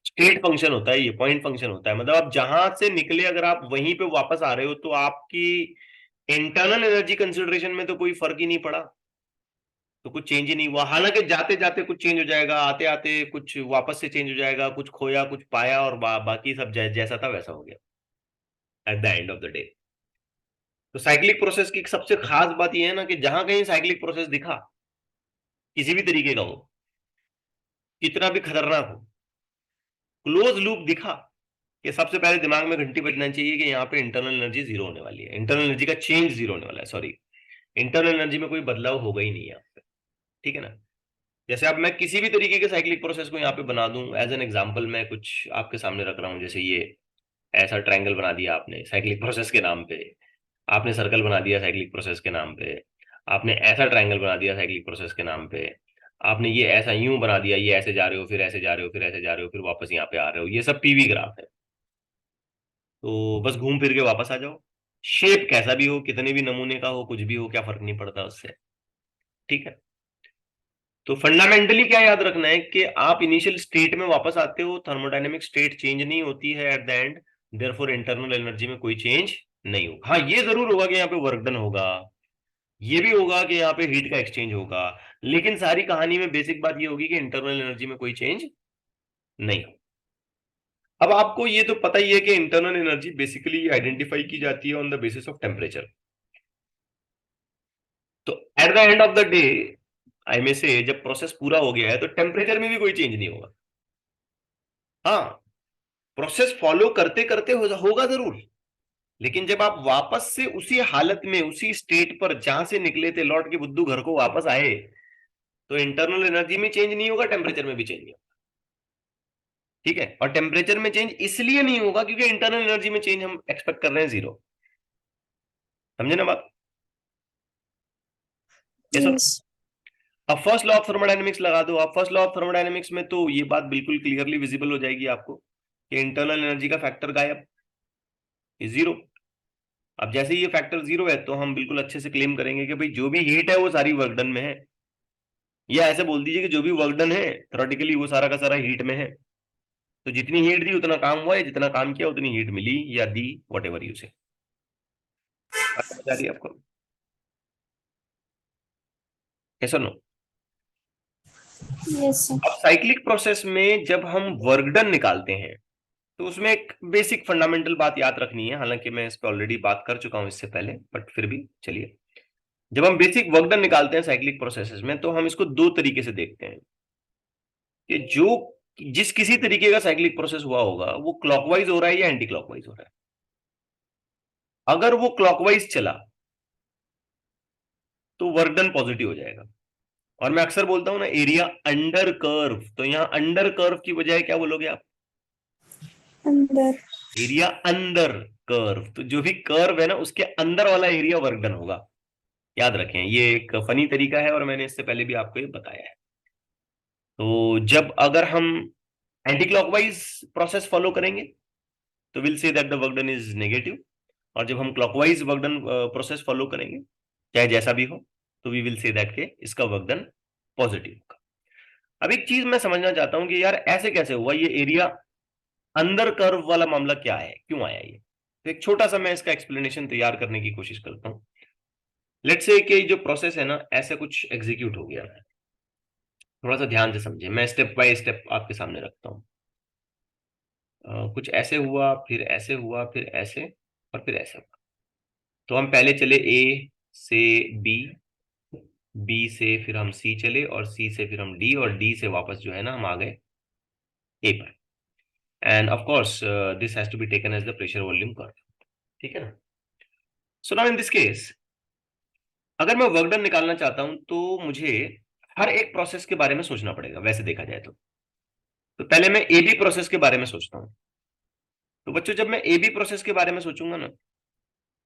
A: स्टेट फंक्शन होता है, ये पॉइंट फंक्शन होता है। मतलब आप जहां से निकले अगर आप वहीं पे वापस आ रहे हो तो आपकी इंटरनल एनर्जी कंसिडरेशन में तो कोई फर्क ही नहीं पड़ा, तो कुछ चेंज ही नहीं हुआ। हालांकि जाते जाते कुछ चेंज हो जाएगा, आते आते कुछ वापस से चेंज हो जाएगा, कुछ खोया कुछ पाया, और बाकी सब जैसा था वैसा हो गया eight the end of the day. तो साइक्लिक प्रोसेस की सबसे खास बात यह है ना कि जहां कहीं साइक्लिक प्रोसेस दिखा, किसी भी तरीके का हो, कितना भी खतरनाक हो, क्लोज लूप दिखा, कि सबसे पहले दिमाग में घंटी बजना चाहिए कि यहाँ पे इंटरनल एनर्जी जीरो होने वाली है, इंटरनल एनर्जी का चेंज जीरो होने वाला है, सॉरी, इंटरनल एनर्जी में कोई बदलाव होगा ही नहीं यहाँ पे। ठीक है ना। जैसे अब मैं किसी भी तरीके के साइक्लिक प्रोसेस को यहाँ पे बना दूं, एज एन एग्जांपल मैं कुछ आपके सामने रख रहा हूँ, जैसे ये ऐसा ट्रायंगल बना दिया आपने साइक्लिक प्रोसेस के नाम पे, आपने सर्कल बना दिया साइक्लिक प्रोसेस के नाम पे, आपने ऐसा ट्रायंगल बना दिया साइक्लिक प्रोसेस के नाम पे, आपने ये ऐसा यूं बना दिया, ये ऐसे जा रहे हो फिर ऐसे जा रहे हो फिर ऐसे जा रहे हो फिर वापस यहाँ पे आ रहे हो, ये सब पीवी ग्राफ है। तो बस घूम फिर के वापस आ जाओ, शेप कैसा भी हो, कितने भी नमूने का हो, कुछ भी हो, क्या फर्क नहीं पड़ता उससे। ठीक है। तो फंडामेंटली क्या याद रखना है कि आप इनिशियल स्टेट में वापस आते हो, थर्मोडायनेमिक स्टेट चेंज नहीं होती है eight the and, therefore internal energy में कोई चेंज नहीं होगा। हाँ ये जरूर होगा कि यहाँ पे वर्क डन होगा, ये भी होगा कि यहाँ पे हीट का एक्सचेंज होगा, लेकिन सारी कहानी में बेसिक बात ये होगी कि इंटरनल एनर्जी में कोई चेंज नहीं हो। अब आपको ये तो पता ही है कि इंटरनल एनर्जी बेसिकली आइडेंटिफाई की जाती है on the basis of temperature. तो at the end of the day आई में से जब प्रोसेस पूरा हो गया है तो टेम्परेचर में भी कोई चेंज नहीं होगा। हाँ, प्रोसेस फॉलो करते करते होगा जरूर, लेकिन जब आप वापस से उसी हालत में उसी स्टेट पर जहां से निकले थे लौट के बुद्धू घर को वापस आए, तो इंटरनल एनर्जी में चेंज नहीं होगा, टेम्परेचर में भी चेंज नहीं होगा। ठीक है। और टेम्परेचर में चेंज इसलिए नहीं होगा क्योंकि इंटरनल एनर्जी में चेंज हम एक्सपेक्ट कर रहे हैं जीरो। समझे ना बात? कैसा?
B: yes,
A: अब फर्स्ट लॉ ऑफ थर्मोडायनेमिक्स लगा दो। अब फर्स्ट लॉ ऑफ थर्मोडायनेमिक्स में तो ये बात बिल्कुल क्लियरली विजिबल हो जाएगी आपको कि इंटरनल एनर्जी का फैक्टर गायब, जीरो। अब जैसे ही ये फैक्टर जीरो है तो हम बिल्कुल अच्छे से क्लेम करेंगे कि भाई जो भी हीट है वो सारी वर्क डन में है, या ऐसे बोल दीजिए कि जो भी वर्क डन है थ्योरेटिकली वो सारा का सारा हीट में है। तो जितनी हीट दी उतना काम हुआ है, जितना काम किया उतनी हीट मिली या दी, वट एवर यू से। समझ आ रही है आपको? कैसा नो?
B: yes, sir.
A: अब साइक्लिक प्रोसेस में जब हम वर्क डन निकालते हैं तो उसमें एक बेसिक फंडामेंटल बात याद रखनी है, हालांकि मैं इस पर ऑलरेडी बात कर चुका हूं इससे पहले, बट फिर भी चलिए। जब हम बेसिक वर्क डन निकालते हैं साइक्लिक प्रोसेसेस में तो हम इसको दो तरीके से देखते हैं कि जो जिस किसी तरीके का साइक्लिक प्रोसेस हुआ होगा वो क्लॉकवाइज हो रहा है या एंटी क्लॉकवाइज हो रहा है। अगर वो क्लॉकवाइज चला तो वर्क डन पॉजिटिव हो जाएगा। और मैं अक्सर बोलता हूं ना एरिया अंडर कर्व, तो यहां अंडर कर्व की बजाय क्या बोलोगे आप?
B: अंदर,
A: एरिया अंदर कर्व। तो जो भी कर्व है ना उसके अंदर वाला एरिया वर्क डन होगा। याद रखें, ये एक फनी तरीका है और मैंने इससे पहले भी आपको ये बताया है। तो जब अगर हम एंटी क्लॉकवाइज प्रोसेस फॉलो करेंगे तो will say that the work done is negative, और जब हम clockwise work done process follow करेंगे चाहे जैसा भी हो तो वी विल से दैट के इसका वर्क डन पॉजिटिव होगा। अब एक चीज मैं समझना चाहता हूं कि यार ऐसे कैसे हुआ, ये एरिया अंदर कर्व वाला मामला क्या है, क्यों आया ये? तो एक छोटा सा मैं इसका एक्सप्लेनेशन तैयार करने की कोशिश करता हूं। लेट्स से कि जो प्रोसेस है ना ऐसे कुछ एग्जीक्यूट हो गया है। थोड़ा सा ध्यान से समझे, मैं स्टेप बाय स्टेप आपके सामने रखता हूँ। कुछ ऐसे हुआ फिर ऐसे हुआ फिर ऐसे और फिर ऐसे हुआ। तो हम पहले चले ए से बी, बी से फिर हम सी चले और सी से फिर हम डी, और डी से वापस जो है ना हम आ गए ए पर। And of course this has to be taken as the pressure volume curve. ठीक है ना। So now in this case अगर मैं वर्क डन निकालना चाहता हूं तो मुझे हर एक प्रोसेस के बारे में सोचना पड़ेगा वैसे देखा जाए तो पहले मैं ए बी प्रोसेस के बारे में सोचता हूं। तो बच्चों जब मैं ए बी प्रोसेस के बारे में सोचूंगा ना,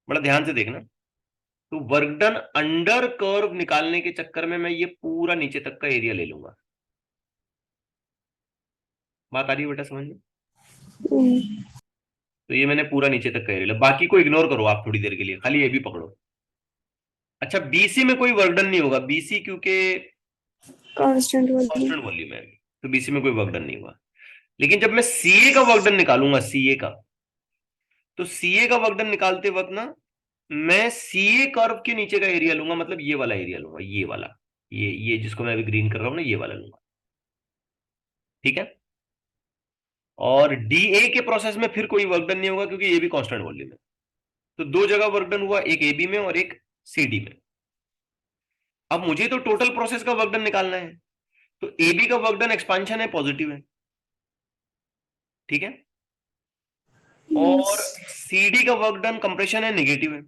A: बड़ा ध्यान से देखना, तो वर्क डन अंडर कर्व निकालने के चक्कर में मैं ये पूरा नीचे तक का एरिया ले लूंगा। बात आ रही है बेटा समझ में? तो ये मैंने पूरा नीचे तक का एरिया लिया, बाकी को इग्नोर करो आप थोड़ी देर के लिए, खाली ए बी पकड़ो। अच्छा बीसी में कोई वर्क डन नहीं होगा, बीसी क्योंकि
B: कांस्टेंट वॉल्यूम,
A: कांस्टेंट वॉल्यूम है, तो बीसी में कोई वर्क डन नहीं हुआ। लेकिन जब मैं सीए का वर्क डन निकालूंगा, सीए का, तो सीए का वर्क डन निकालते वक्त ना मैं सीए कर्व के नीचे का एरिया लूंगा, मतलब ये वाला एरिया लूंगा, ये वाला, ये जिसको मैं अभी ग्रीन कर रहा हूं ना ये वाला लूंगा। ठीक है। और डीए के प्रोसेस में फिर कोई वर्क डन नहीं होगा क्योंकि ये भी कांस्टेंट वॉल्यूम है। तो दो जगह वर्क डन हुआ, एक एबी में और एक सीडी में। अब मुझे तो टोटल प्रोसेस का वर्क डन निकालना है, तो एबी का वर्क डन एक्सपांशन है, पॉजिटिव है। ठीक है।
B: यस,
A: और सीडी का वर्क डन कंप्रेशन है, नेगेटिव है।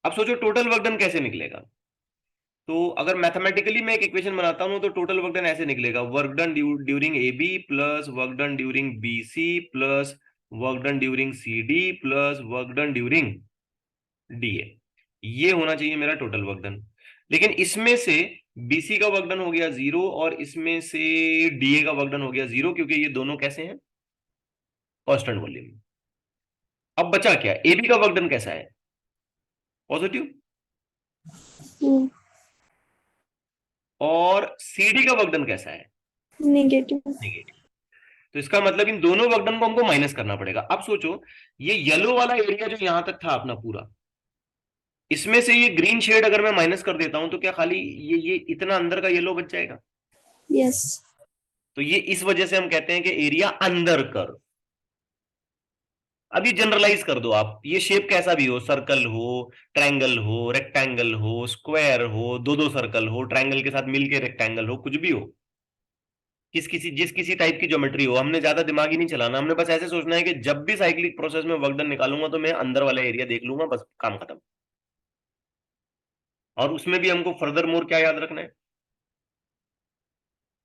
A: अब सोचो टोटल वर्क डन कैसे निकलेगा। तो अगर मैथमेटिकली मैं एक इक्वेशन बनाता हूं तो टोटल वर्क डन ऐसे निकलेगा, work done during A B plus work done during B C plus work done during C D plus work done during D A. ये होना चाहिए मेरा टोटल वर्क डन। लेकिन इसमें से बीसी का वर्क डन हो गया 0 और इसमें से डीए का वर्क डन हो गया 0, क्योंकि ये दोनों कैसे हैं, कांस्टेंट वॉल्यूम। अब बचा क्या, एबी का वर्क डन कैसा है, पॉजिटिव, और सीडी का वर्क डन कैसा है,
B: नेगेटिव।
A: नेगेटिव। तो इसका मतलब इन दोनों वर्क डन को हमको माइनस करना पड़ेगा। अब सोचो, ये येलो वाला एरिया जो यहां तक था अपना पूरा, इसमें से ये ग्रीन शेड अगर मैं माइनस कर देता हूं तो क्या खाली ये इतना अंदर का येलो बच जाएगा?
B: यस।
A: तो ये इस वजह से हम कहते हैं कि एरिया अंडर कर्व। अब ये जनरलाइज कर दो आप, ये शेप कैसा भी हो, सर्कल हो, ट्रायंगल हो, रेक्टेंगल हो, स्क्वायर हो, दो दो सर्कल हो, ट्रायंगल के साथ मिलके रेक्टेंगल हो, कुछ भी हो, जिस किसी टाइप की ज्योमेट्री हो, हमने ज्यादा दिमाग ही नहीं चलाना। हमने बस ऐसे सोचना है कि जब भी साइक्लिक प्रोसेस में वर्क डन निकालूंगा तो मैं अंदर वाला एरिया देख लूंगा, बस काम खत्म। और उसमें भी हमको फर्दर मोर क्या याद रखना है,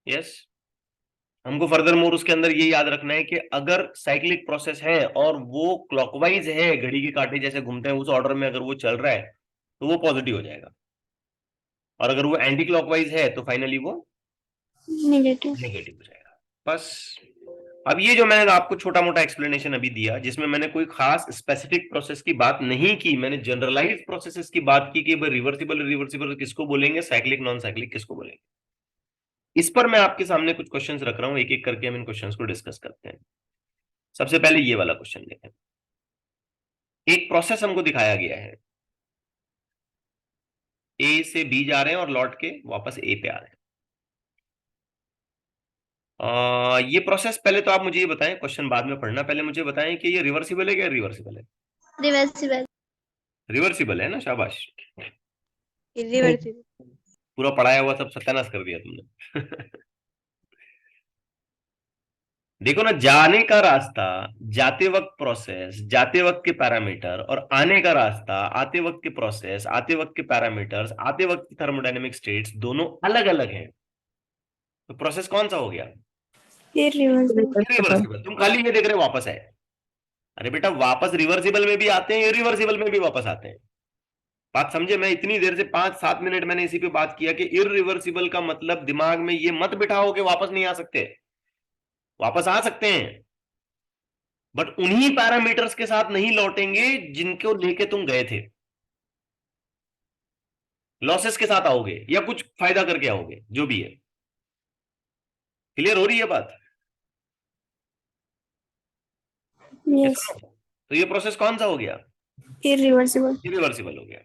A: यस, हमको फर्दर मोर उसके अंदर ये याद रखना है कि अगर साइक्लिक प्रोसेस है और वो क्लॉकवाइज है, घड़ी के कांटे जैसे घूमते हैं उस ऑर्डर में अगर वो चल रहा है तो वो पॉजिटिव हो जाएगा, और अगर वो एंटी क्लॉकवाइज है तो फाइनली वो
B: नेगेटिव।
A: नेगेटिव हो जाएगा। बस। अब ये जो मैंने आपको छोटा मोटा एक्सप्लेनेशन अभी दिया, जिसमें मैंने कोई खास स्पेसिफिक प्रोसेस की बात नहीं की, मैंने जनरलाइज प्रोसेसेस की बात की कि भाई रिवर्सिबल रिवर्सिबल किसको बोलेंगे, साइक्लिक नॉन साइक्लिक किसको बोलेंगे। इस पर मैं आपके सामने कुछ क्वेश्चंस रख रहा हूं, एक एक करके हम इन क्वेश्चंस को डिस्कस करते हैं। सबसे पहले ये वाला क्वेश्चन देखें। एक प्रोसेस हमको दिखाया गया है, ए से बी जा रहे हैं और लौट के वापस ए पे आ रहे हैं। ये प्रोसेस, पहले तो आप मुझे ये बताएं, क्वेश्चन बाद में पढ़ना, पहले मुझे बताएं कि ये रिवर्सिबल है क्या रिवर्सिबल है?
B: रिवर्सिबल।
A: रिवर्सिबल है ना, शाबाश।
B: रिवर्सिबल।
A: पूरा पढ़ाया हुआ सब सत्यानाश कर दिया तुमने। देखो ना, जाने का रास्ता, जाते वक्त प्रोसेस, जाते वक्त के पैरामीटर, और आने का रास्ता, आते वक्त के प्रोसेस, आते वक्त के पैरामीटर्स, आते वक्त की थर्मोडायनेमिक स्टेट्स दोनों अलग अलग हैं। तो प्रोसेस कौन सा हो गया?
B: इरिवर्सिबल।
A: इरिवर्सिबल। तुम खाली ये देख रहे हो वापस है, अरे बेटा वापस रिवर्सिबल में भी आते हैं, इरिवर्सिबल में भी वापस आते हैं। बात समझे? मैं इतनी देर से 5-7 मिनट मैंने इसी पे बात किया कि इरिवर्सिबल का मतलब दिमाग में ये मत बिठाओ कि वापस नहीं आ सकते, वापस आ सकते हैं, बट उन्हीं पैरामीटर्स के साथ नहीं लौटेंगे जिनको लेके तुम गए थे। लॉसेस के साथ आओगे या कुछ फायदा करके आओगे, जो भी है। क्लियर हो रही है बात?
B: यस।
A: तो ये प्रोसेस कौन सा हो गया?
B: इरिवर्सिबल।
A: इरिवर्सिबल हो गया।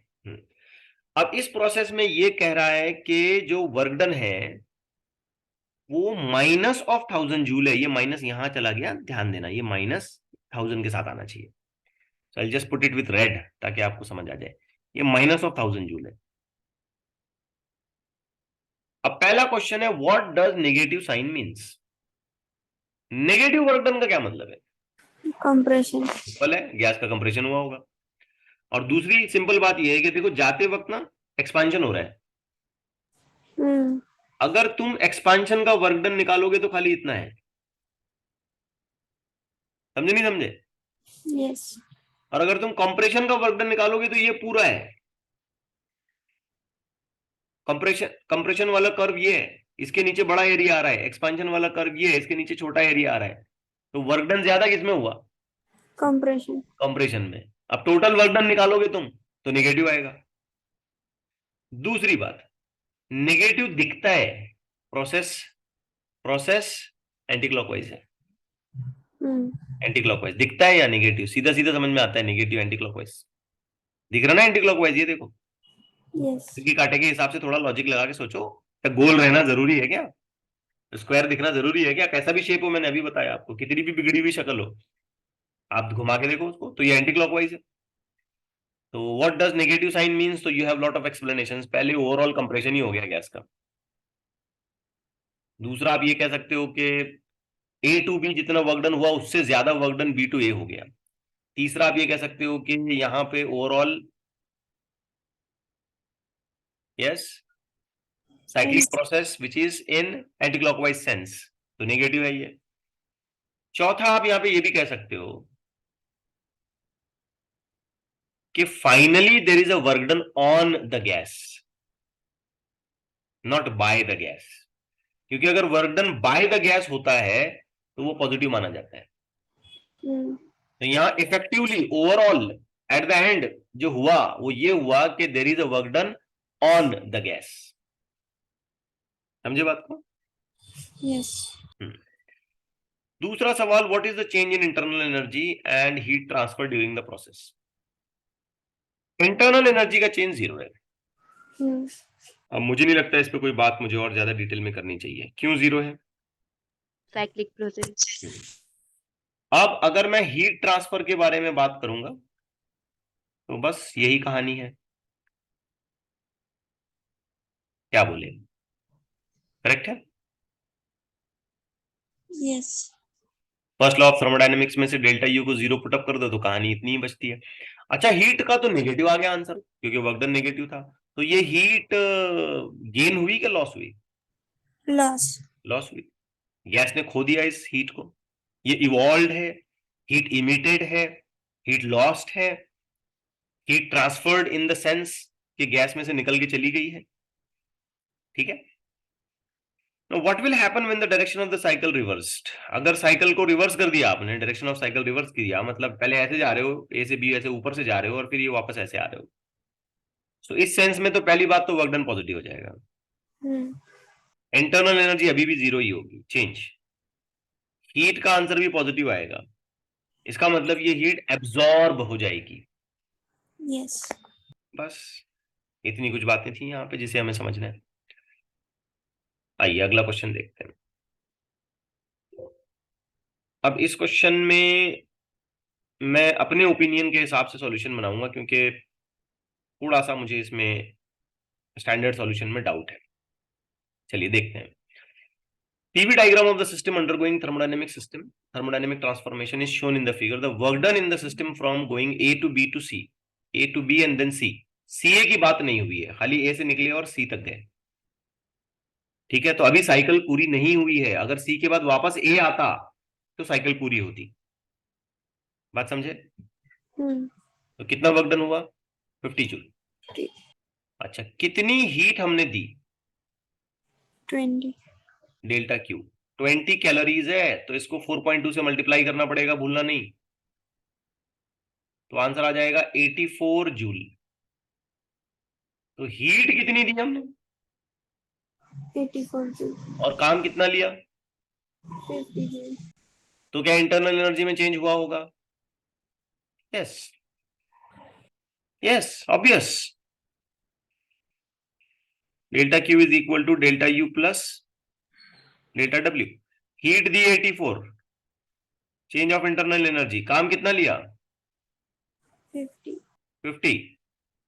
A: अब इस प्रोसेस में ये कह रहा है कि जो वर्क डन है वो माइनस ऑफ 1000 जूल है। ये माइनस यहां चला गया, ध्यान देना, ये माइनस 1000 के साथ आना चाहिए। So I just put it with red ताकि आपको समझ आ जाए, ये माइनस ऑफ 1000 जूल है। अब पहला क्वेश्चन है, what does negative sign means? Negative work done का क्या मतलब है?
B: कंप्रेशन।
A: सिंपल है, गैस का कंप्रेशन हुआ होगा। और दूसरी सिंपल बात यह है कि देखो जाते वक्त ना एक्सपांशन हो रहा है, अगर तुम एक्सपांशन का वर्क डन निकालोगे तो खाली इतना है, समझे नहीं समझे?
B: यस।
A: और अगर तुम कंप्रेशन का वर्क डन निकालोगे तो ये पूरा है। कंप्रेशन वाला कर्व ये है, इसके नीचे बड़ा एरिया आ रहा है, एक्सपांशन वाला कर्व ये है, इसके नीचे छोटा एरिया आ रहा है। तो वर्क डन ज्यादा किसमें हुआ?
B: कंप्रेशन।
A: कंप्रेशन में। अब टोटल वर्क डन निकालोगे तुम तो नेगेटिव आएगा। दूसरी बात, नेगेटिव दिखता है, प्रोसेस प्रोसेस एंटी क्लॉकवाइज है, एंटी क्लॉकवाइज दिखता है या नेगेटिव? सीधा सीधा समझ में आता है नेगेटिव एंटी क्लॉकवाइज दिख रहा ना, एंटी क्लॉकवाइज, ये देखो।
B: यस।
A: क्योंकि कांटे के हिसाब से थोड़ा लॉजिक लगा के सोचो, क्या गोल रहना जरूरी है क्या? स्क्वायर दिखना जरूरी है क्या? कैसा भी शेप हो, मैंने अभी बताया आपको, कितनी भी बिगड़ी हुई शक्ल हो, आप घुमा के देखो उसको, तो ये एंटी क्लॉकवाइज है। तो what does negative sign means? तो you have lot of explanations. पहले ओवरऑल कंप्रेशन ही हो गया गैस का। दूसरा आप ये कह सकते हो कि ए टू बी जितना वर्क डन हुआ उससे ज्यादा वर्क डन बी टू ए हो गया। तीसरा आप ये कह सकते हो कि यहाँ पे overall, yes, cyclic
B: Yes.
A: Process which is in anti clockwise sense, तो नेगेटिव है ये। चौथा आप यहां पे ये भी कह सकते हो कि finally there is a work done on the gas, not by the gas, क्योंकि अगर work done by the gas होता है तो वो पॉजिटिव माना जाता है। तो यहां effectively overall at the end जो हुआ वो ये हुआ कि there is a work done on the gas. समझे बात को?
B: Yes.
A: दूसरा सवाल, what is the change in internal energy and heat transfer during the process? Internal energy का चेंज 0 है। अब मुझे नहीं लगता इस पे कोई बात मुझे और ज्यादा डिटेल में करनी चाहिए। क्यों 0 है?
C: Cyclic process.
A: अब अगर मैं हीट ट्रांसफर के बारे में बात करूंगा तो बस यही कहानी है। क्या बोले? करेक्ट है?
B: Yes.
A: First law of thermodynamics में से डेल्टा यू को 0 पुटअप कर दो तो कहानी इतनी ही बचती है। अच्छा, हीट का तो नेगेटिव आ गया आंसर, क्योंकि वर्क डन नेगेटिव था। तो ये हीट गेन हुई कि लॉस हुई?
B: Loss.
A: लॉस हुई। गैस ने खो दिया इस हीट को। ये इवॉल्व है, हीट इमिटेड है, हीट लॉस्ट है, heat transferred in the sense कि गैस में से निकल के चली गई है। ठीक है? Now what will happen when the direction of the cycle reversed? अगर साइकिल को रिवर्स कर दिया आपने, डायरेक्शन ऑफ साइकिल रिवर्स किया, मतलब पहले ऐसे जा रहे हो, ए से बी ऐसे ऊपर से जा रहे हो और फिर ये वापस ऐसे आ रहे हो, तो इस सेंस में तो पहली बात तो वर्क डन पॉजिटिव हो जाएगा। इंटरनल एनर्जी अभी भी 0 ही होगी, चेंज। हीट का आंसर भी पॉजिटिव आएगा, इसका मतलब ये हीट एब्जॉर्ब हो जाएगी।
B: Yes.
A: बस इतनी कुछ बातें थी यहाँ पे जिसे हमें समझना है। आइए अगला क्वेश्चन देखते हैं। अब इस क्वेश्चन में मैं अपने ओपिनियन के हिसाब से सॉल्यूशन बनाऊंगा, क्योंकि थोड़ा सा मुझे इसमें स्टैंडर्ड सॉल्यूशन में डाउट है। चलिए देखते हैं। PV diagram of the system undergoing thermodynamic transformation is shown in the figure. The work done in the system from going A to B to C, A to B and then C. CA की बात नहीं हुई है, खाली A से निकले और C तक गए। ठीक है, तो अभी साइकिल पूरी नहीं हुई है। अगर C के बाद वापस A आता तो साइकिल पूरी होती। बात समझे? तो कितना वर्क डन हुआ? 50 जूल। अच्छा, कितनी हीट हमने दी?
B: 20.
A: डेल्टा क्यू 20 कैलोरीज है, तो इसको 4.2 से मल्टीप्लाई करना पड़ेगा, भूलना नहीं। तो आंसर आ जाएगा 84 जूल। तो हीट कितनी दी हमने
B: 84 joule.
A: और काम कितना लिया?
B: 50 joule.
A: तो क्या इंटरनल एनर्जी में चेंज हुआ होगा? Yes, yes, obvious. Delta Q is equal to delta U plus delta W. Heat दी 84, चेंज ऑफ इंटरनल एनर्जी, काम कितना लिया? 50।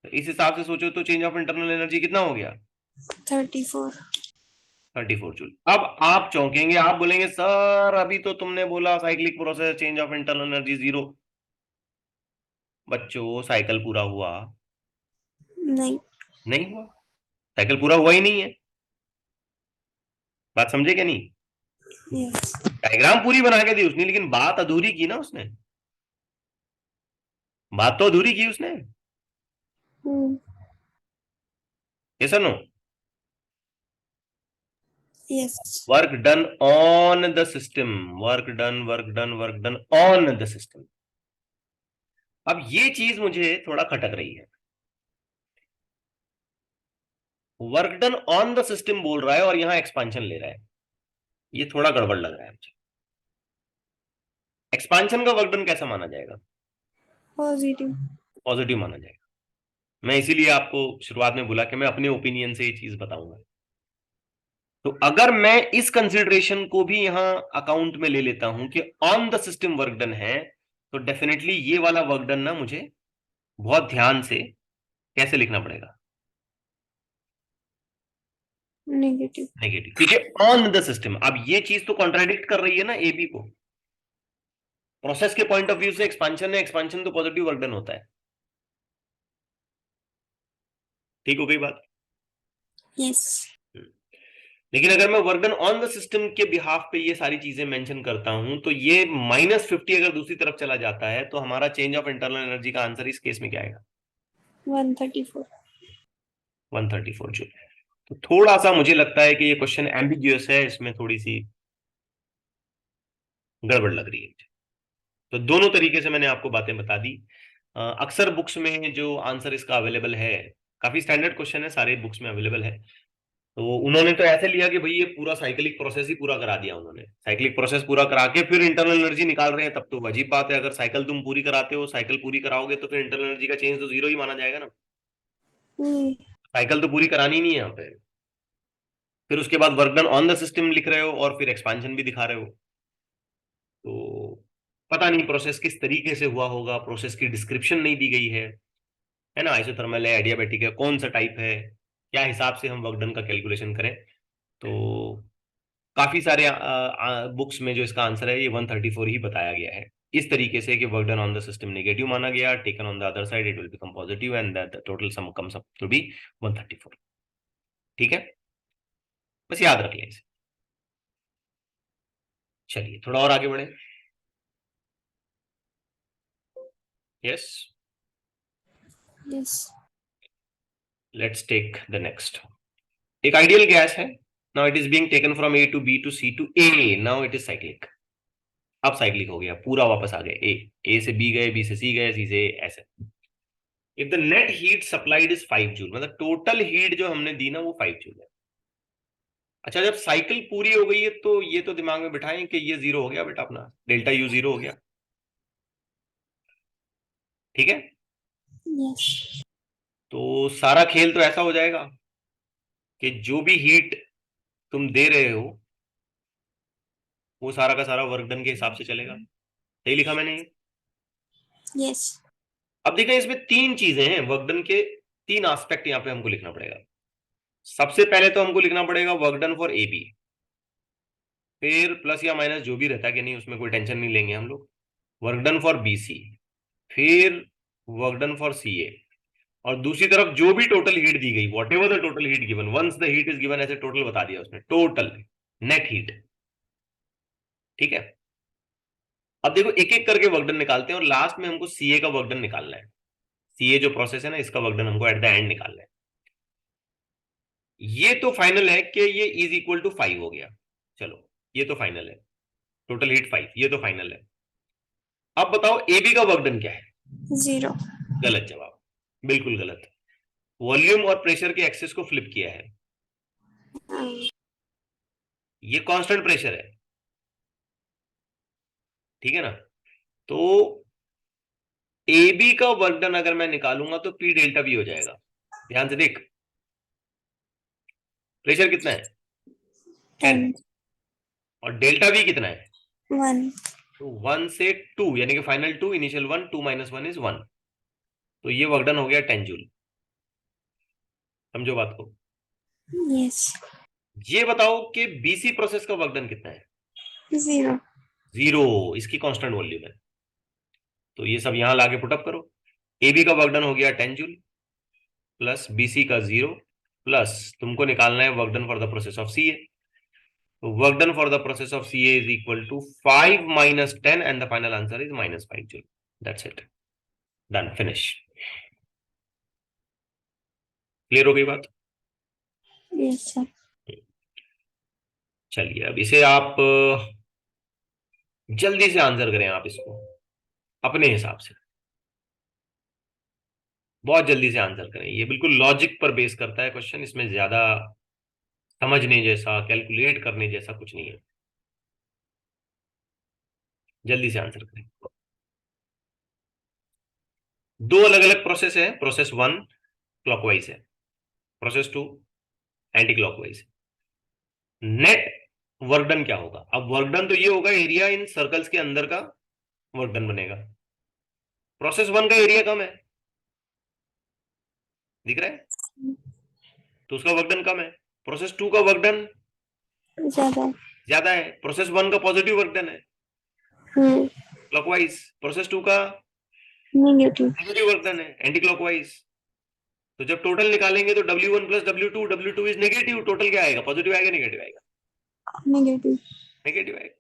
A: तो इस हिसाब से सोचो तो चेंज ऑफ इंटरनल एनर्जी कितना हो गया?
B: 34.
A: 34 जूल। अब आप चौंकेंगे, आप बोलेंगे सर अभी तो तुमने बोला cyclic process change of internal energy 0। बच्चों साइकिल पूरा हुआ?
B: नहीं.
A: नहीं हुआ, साइकिल पूरा हुआ ही नहीं है। बात समझे क्या नहीं?
B: Yes.
A: डायग्राम पूरी बना के दी उसने, लेकिन बात अधूरी की ना उसने। बात तो अधूरी की उसने। Yes no?
B: Yes.
A: Work done on the system, work done, work done, work done on the system. अब ये चीज मुझे थोड़ा खटक रही है। Work done on the system बोल रहा है और यहां एक्सपांशन ले रहा है, ये थोड़ा गड़बड़ लग रहा है मुझे। एक्सपांशन का वर्क डन कैसा माना जाएगा?
B: Positive.
A: पॉजिटिव माना जाएगा। मैं इसीलिए आपको शुरुआत में बोला कि मैं अपने ओपिनियन से ये चीज बताऊंगा। तो अगर मैं इस कंसिडरेशन को भी यहां अकाउंट में ले लेता हूं कि on the system work done है, तो डेफिनेटली ये वाला वर्क डन ना मुझे बहुत ध्यान से कैसे लिखना पड़ेगा?
B: Negative.
A: नेगेटिव, क्योंकि ऑन द सिस्टम। अब ये चीज तो कॉन्ट्राडिक्ट कर रही है ना एबी को। प्रोसेस के पॉइंट ऑफ व्यू से एक्सपांशन है, एक्सपांशन तो पॉजिटिव वर्क डन होता है। ठीक हो गई बात?
B: Yes.
A: लेकिन अगर मैं work done on the system के बिहाफ पे ये सारी चीजें मेंशन करता हूं तो ये -50 अगर दूसरी तरफ चला जाता है तो हमारा चेंज ऑफ इंटरनल एनर्जी का आंसर इस केस में क्या आएगा?
B: 134.
A: 134 जूल। तो थोड़ा सा मुझे लगता है कि ये क्वेश्चन एम्बिग्यूअस है, इसमें थोड़ी सी गड़बड़ लग रही है। तो दोनों तरीके से मैंने आपको बातें बता दी। अक्सर बुक्स में जो आंसर इसका अवेलेबल है, काफी स्टैंडर्ड क्वेश्चन है, सारे बुक्स में अवेलेबल है। तो उन्होंने तो ऐसे लिया कि भाई ये पूरा साइक्लिक प्रोसेस ही पूरा करा दिया उन्होंने, साइक्लिक प्रोसेस पूरा करा के फिर इंटरनल एनर्जी निकाल रहे हैं। तब तो अजीब बात है, अगर साइकिल तुम पूरी कराते हो, साइकिल पूरी कराओगे तो फिर इंटरनल एनर्जी का चेंज तो जीरो ही माना जाएगा ना। साइकिल तो पूरी करानी नहीं है यहाँ पे। फिर उसके बाद work done on the system लिख रहे हो और फिर एक्सपांशन भी दिखा रहे हो। तो पता नहीं प्रोसेस किस तरीके से हुआ होगा, प्रोसेस की डिस्क्रिप्शन नहीं दी गई है ना। आइसोथर्मल है, एडियाबैटिक है, कौन सा टाइप है, क्या हिसाब से हम वर्क डन का कैलकुलेशन करें। तो काफी सारे बुक्स में जो इसका आंसर है ये 134 ही बताया गया है, इस तरीके से कि work done on the system negative माना गया, taken on the other side it will become positive and the total sum comes up to be 134। ठीक है, बस याद रख लें इसे। चलिए थोड़ा और आगे बढ़े। Yes,
B: Yes.
A: Let's take the next. एक आइडियल गैस है, now it is being taken from A to B to C to A, now it is cyclic. अब साइक्लिक हो गया, पूरा वापस आ गए ए से बी गए, बी से सी गए, सी से ऐसे। If the net heat supplied is 5 joule, मतलब टोटल हीट जो हमने दी ना वो 5 जूल है। अच्छा, जब साइकिल पूरी हो गई है तो ये तो दिमाग में बिठाएं कि ये जीरो हो गया बेटा, अपना डेल्टा यू जीरो हो गया। ठीक है,
B: Yes.
A: तो सारा खेल तो ऐसा हो जाएगा कि जो भी हीट तुम दे रहे हो वो सारा का सारा वर्क डन के हिसाब से चलेगा। सही लिखा मैंने ये?
B: Yes.
A: अब देखें, इसमें तीन चीजें हैं वर्क डन के, तीन एस्पेक्ट यहाँ पे हमको लिखना पड़ेगा। सबसे पहले तो हमको लिखना पड़ेगा work done for A B, फिर प्लस या माइनस जो भी रहता है कि नहीं उसमें कोई टेंशन नहीं लेंगे हम लोग। Work done for B C, फिर work done for C A, और दूसरी तरफ जो भी टोटल हीट दी गई, whatever the total heat given, once the heat is given, ऐसे टोटल बता दिया उसने, टोटल नेट हीट। ठीक है, अब देखो एक एक करके वर्क डन निकालते हैं और लास्ट में हमको सीए का वर्क डन निकालना है। सीए जो प्रोसेस है ना, इसका वर्क डन हमको एट द एंड निकालना है। ये तो फाइनल है कि ये इज इक्वल टू 5 हो गया, चलो ये तो फाइनल है, टोटल हीट 5, ये तो फाइनल है। अब बताओ ए बी का वर्क डन क्या है?
B: 0.
A: गलत जवाब, बिल्कुल गलत। वॉल्यूम और प्रेशर के एक्सेस को फ्लिप किया है, ये कांस्टेंट प्रेशर है। ठीक है ना, तो ए बी का वर्क डन अगर मैं निकालूंगा तो पी डेल्टा वी हो जाएगा। ध्यान से देख, प्रेशर कितना है? 10,
B: 10.
A: और डेल्टा वी कितना है?
B: 1.
A: तो 1 से 2, यानी कि फाइनल 2, इनिशियल 1, 2 - 1 इज 1। तो ये वर्क डन हो गया 10 जूल। समझो बात को।
B: Yes.
A: ये बताओ कि बीसी प्रोसेस का वर्क डन कितना है?
B: 0.
A: 0, इसकी कांस्टेंट वॉल्यूम है। तो ये सब यहां लाके पुटअप करो। ए बी का वर्क डन हो गया 10 जूल, प्लस बीसी का 0, प्लस तुमको निकालना है work done for the process of C A. तो work done for the process of C A is equal to 5 - 10 and the final answer is -5 joule. That's it, done, finish. Clear हो गई बात?
B: Yes, sir.
A: चलिए अब इसे आप जल्दी से आंसर करें, आप इसको अपने हिसाब से बहुत जल्दी से आंसर करें। ये बिल्कुल लॉजिक पर बेस करता है क्वेश्चन, इसमें ज्यादा समझने जैसा, कैलकुलेट करने जैसा कुछ नहीं है। जल्दी से आंसर करें। दो अलग अलग प्रोसेस है, प्रोसेस 1 क्लॉकवाइज है, process 2 anti clockwise. Net work done क्या होगा? अब वर्क डन तो ये होगा, एरिया इन सर्कल्स के अंदर का वर्क डन बनेगा। प्रोसेस 1 का एरिया कम है, दिख रहा है, तो उसका वर्क डन कम है। प्रोसेस 2 का वर्क डन
B: ज़्यादा.
A: ज्यादा है, प्रोसेस 1 का पॉजिटिव वर्क डन है क्लॉकवाइज, प्रोसेस 2 का
B: Negative.
A: नेगेटिव वर्क डन है एंटी क्लॉकवाइज। तो जब टोटल निकालेंगे तो W1 plus W2 is negative, total क्या आएगा, पॉजिटिव आएगा नेगेटिव आएगा?
B: नेगेटिव।
A: नेगेटिव आएगा।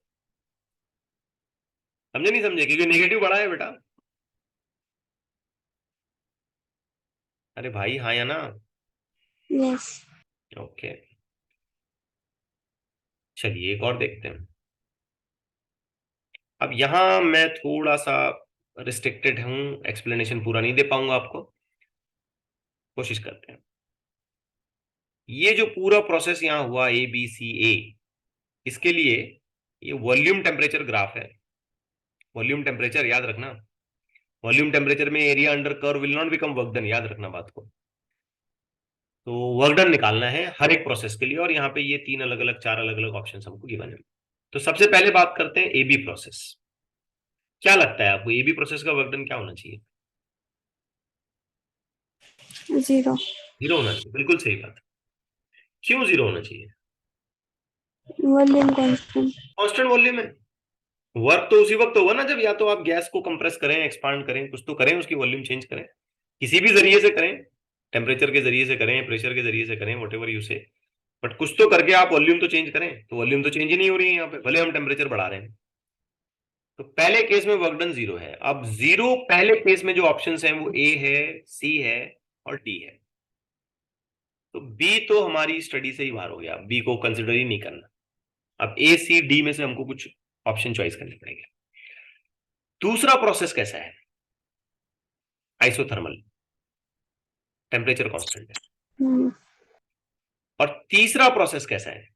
A: समझे नहीं समझे? क्योंकि नेगेटिव बड़ा है बेटा। अरे भाई हाँ या ना?
B: यस।
A: ओके, चलिए एक और देखते हैं। अब यहां मैं थोड़ा सा रिस्ट्रिक्टेड हूं, एक्सप्लेनेशन पूरा नहीं दे पाऊंगा आपको, कोशिश करते हैं। ये जो पूरा प्रोसेस यहां हुआ ABCA, इसके लिए ये वॉल्यूम टेम्परेचर ग्राफ है। वॉल्यूम टेम्परेचर याद रखना, वॉल्यूम टेम्परेचर में area under curve will not become work done, याद रखना बात को। तो वर्क डन निकालना है हर एक प्रोसेस के लिए, और यहाँ पे ये 3 अलग अलग 4 अलग अलग ऑप्शन हमको गिवन है। तो सबसे पहले बात करते हैं AB प्रोसेस। क्या लगता है आपको AB प्रोसेस का वर्क डन क्या होना चाहिए?
B: 0।
A: 0 होना चाहिए, बिल्कुल सही बात। क्यों 0 होना चाहिए?
B: Volume constant.
A: कांस्टेंट वॉल्यूम है, वर्क तो उसी वक्त होगा ना जब या तो आप गैस को कंप्रेस करें, एक्सपांड करें, कुछ तो करें, उसकी वॉल्यूम चेंज करें, किसी भी जरिए से करें, टेम्परेचर के जरिए से करें, प्रेशर के जरिए से करें, व्हाटएवर यू से, बट कुछ तो करके आप वॉल्यूम तो चेंज करें। तो वॉल्यूम तो चेंज ही नहीं हो रही है यहाँ पे, भले हम टेम्परेचर बढ़ा रहे हैं। तो पहले केस में वर्क डन 0 है। अब 0 पहले केस में जो ऑप्शंस हैं वो A है, C है और D है। तो B तो हमारी स्टडी से ही बाहर हो गया, B को कंसिडर ही नहीं करना। अब A, C, D में से हमको कुछ ऑप्शन चॉइस करने पड़ेंगे। दूसरा प्रोसेस कैसा है? आइसोथर्मल, टेम्परेचर कांस्टेंट है। और तीसरा प्रोसेस कैसा है?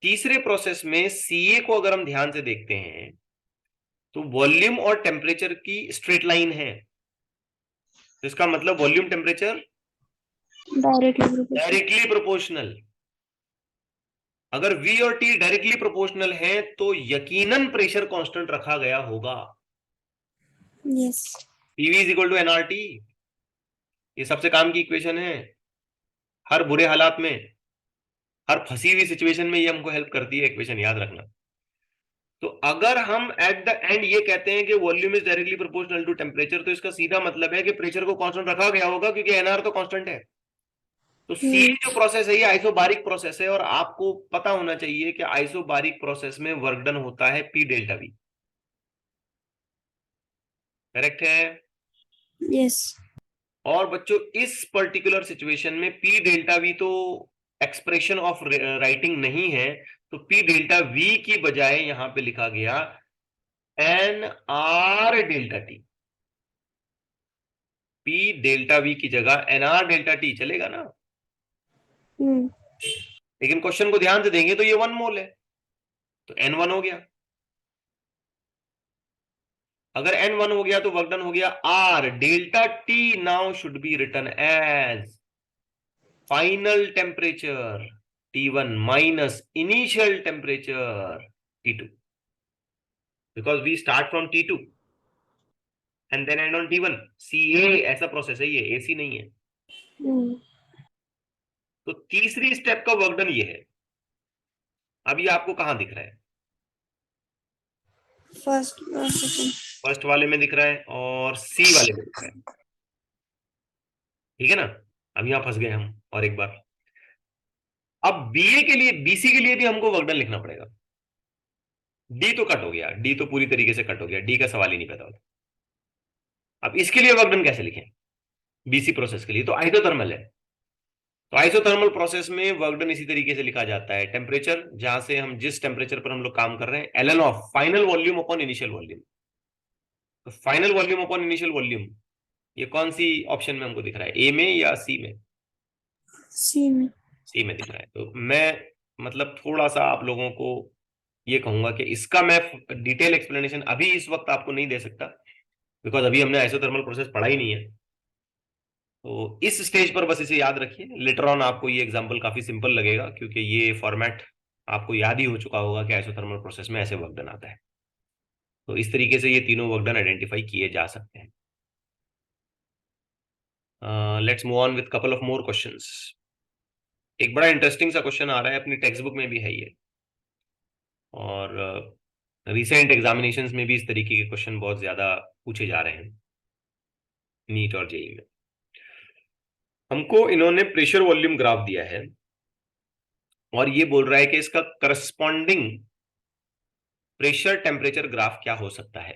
A: तीसरे प्रोसेस में CA को अगर हम ध्यान से देखते हैं तो वॉल्यूम और टेम्परेचर की स्ट्रेट लाइन है। तो इसका मतलब वॉल्यूम टेम्परेचर डायरेक्टली प्रोपोर्शनल। अगर V और T डायरेक्टली प्रोपोर्शनल है तो यकीनन प्रेशर कांस्टेंट रखा गया होगा।
B: Yes.
A: PV is equal to NRT, ये सबसे काम की इक्वेशन है हर बुरे हालात में, हर फंसी हुई सिचुएशन में ये हमको हेल्प करती है इक्वेशन, याद रखना। तो अगर हम एट द एंड ये कहते हैं कि volume is directly proportional to temperature, तो इसका सीधा मतलब है कि प्रेशर को कांस्टेंट रखा गया होगा, क्योंकि NR तो कांस्टेंट है। तो सी जो प्रोसेस है ये आइसोबारिक प्रोसेस है, और आपको पता होना चाहिए कि आइसोबारिक प्रोसेस में वर्क डन होता है P डेल्टा V। करेक्ट है?
B: यस।
A: और बच्चों इस पर्टिकुलर सिचुएशन में P डेल्टा V तो एक्सप्रेशन ऑफ राइटिंग नहीं है, तो P डेल्टा V की बजाय यहां पे लिखा गया NR delta T। P delta V की जगह NR डेल्टा T चलेगा ना? लेकिन क्वेश्चन को ध्यान से देंगे तो ये 1 मोल है, तो N1 हो गया। अगर N1 हो गया तो वर्क डन हो गया R delta T now should be written as final temperature T1 minus initial temperature T2, because we start from T2 and then end on T1। CA ऐसा प्रोसेस है, ये AC नहीं है। तो तीसरी स्टेप का वर्क डन ये है। अब ये आपको कहां दिख रहा है? फर्स्ट वाले में दिख रहा है और C वाले में दिख रहा है, ठीक है ना? अब यहां फंस गए हम और एक बार। अब BA के लिए, BC के लिए भी हमको वर्क डन लिखना पड़ेगा। D तो कट हो गया, D तो पूरी तरीके से कट हो गया, D का सवाल ही नहीं पैदा होता। अब इसके लिए वर्क डन कैसे लिखें? BC प्रोसेस के लिए तो आइसोथर्मल है, तो आइसोथर्मल प्रोसेस में वर्क डन इसी तरीके से लिखा जाता है, टेम्परेचर जहां से हम जिस टेम्परेचर पर हम लोग काम कर रहे हैं, ln of final volume upon initial volume. तो final volume upon initial volume ये कौन सी ऑप्शन में हमको दिख रहा है, A में या C में?
B: सी में।
A: C में दिख रहा है। तो मैं मतलब थोड़ा सा आप लोगों को ये कहूंगा कि इसका मैं डिटेल एक्सप्लेनेशन अभी इस वक्त आपको नहीं दे सकता, बिकॉज अभी हमने आइसोथर्मल प्रोसेस पढ़ा ही नहीं है। तो इस स्टेज पर बस इसे याद रखिए, लेटर ऑन आपको ये एग्जांपल काफी सिंपल लगेगा, क्योंकि ये फॉर्मेट आपको याद ही हो चुका होगा कि आइसोथर्मल प्रोसेस में ऐसे वर्क डन आता है। तो इस तरीके से ये तीनों वर्क डन आइडेंटिफाई किए जा सकते हैं। Let's move on with couple of more questions. एक बड़ा इंटरेस्टिंग सा क्वेश्चन आ रहा है, अपनी टेक्स्ट बुक में भी है ये, और रिसेंट एग्जामिनेशंस में भी इस तरीके के क्वेश्चन बहुत ज्यादा पूछे जा रहे हैं, नीट और जेईई में। हमको इन्होंने प्रेशर वॉल्यूम ग्राफ दिया है और ये बोल रहा है कि इसका करस्पॉन्डिंग प्रेशर टेम्परेचर ग्राफ क्या हो सकता है।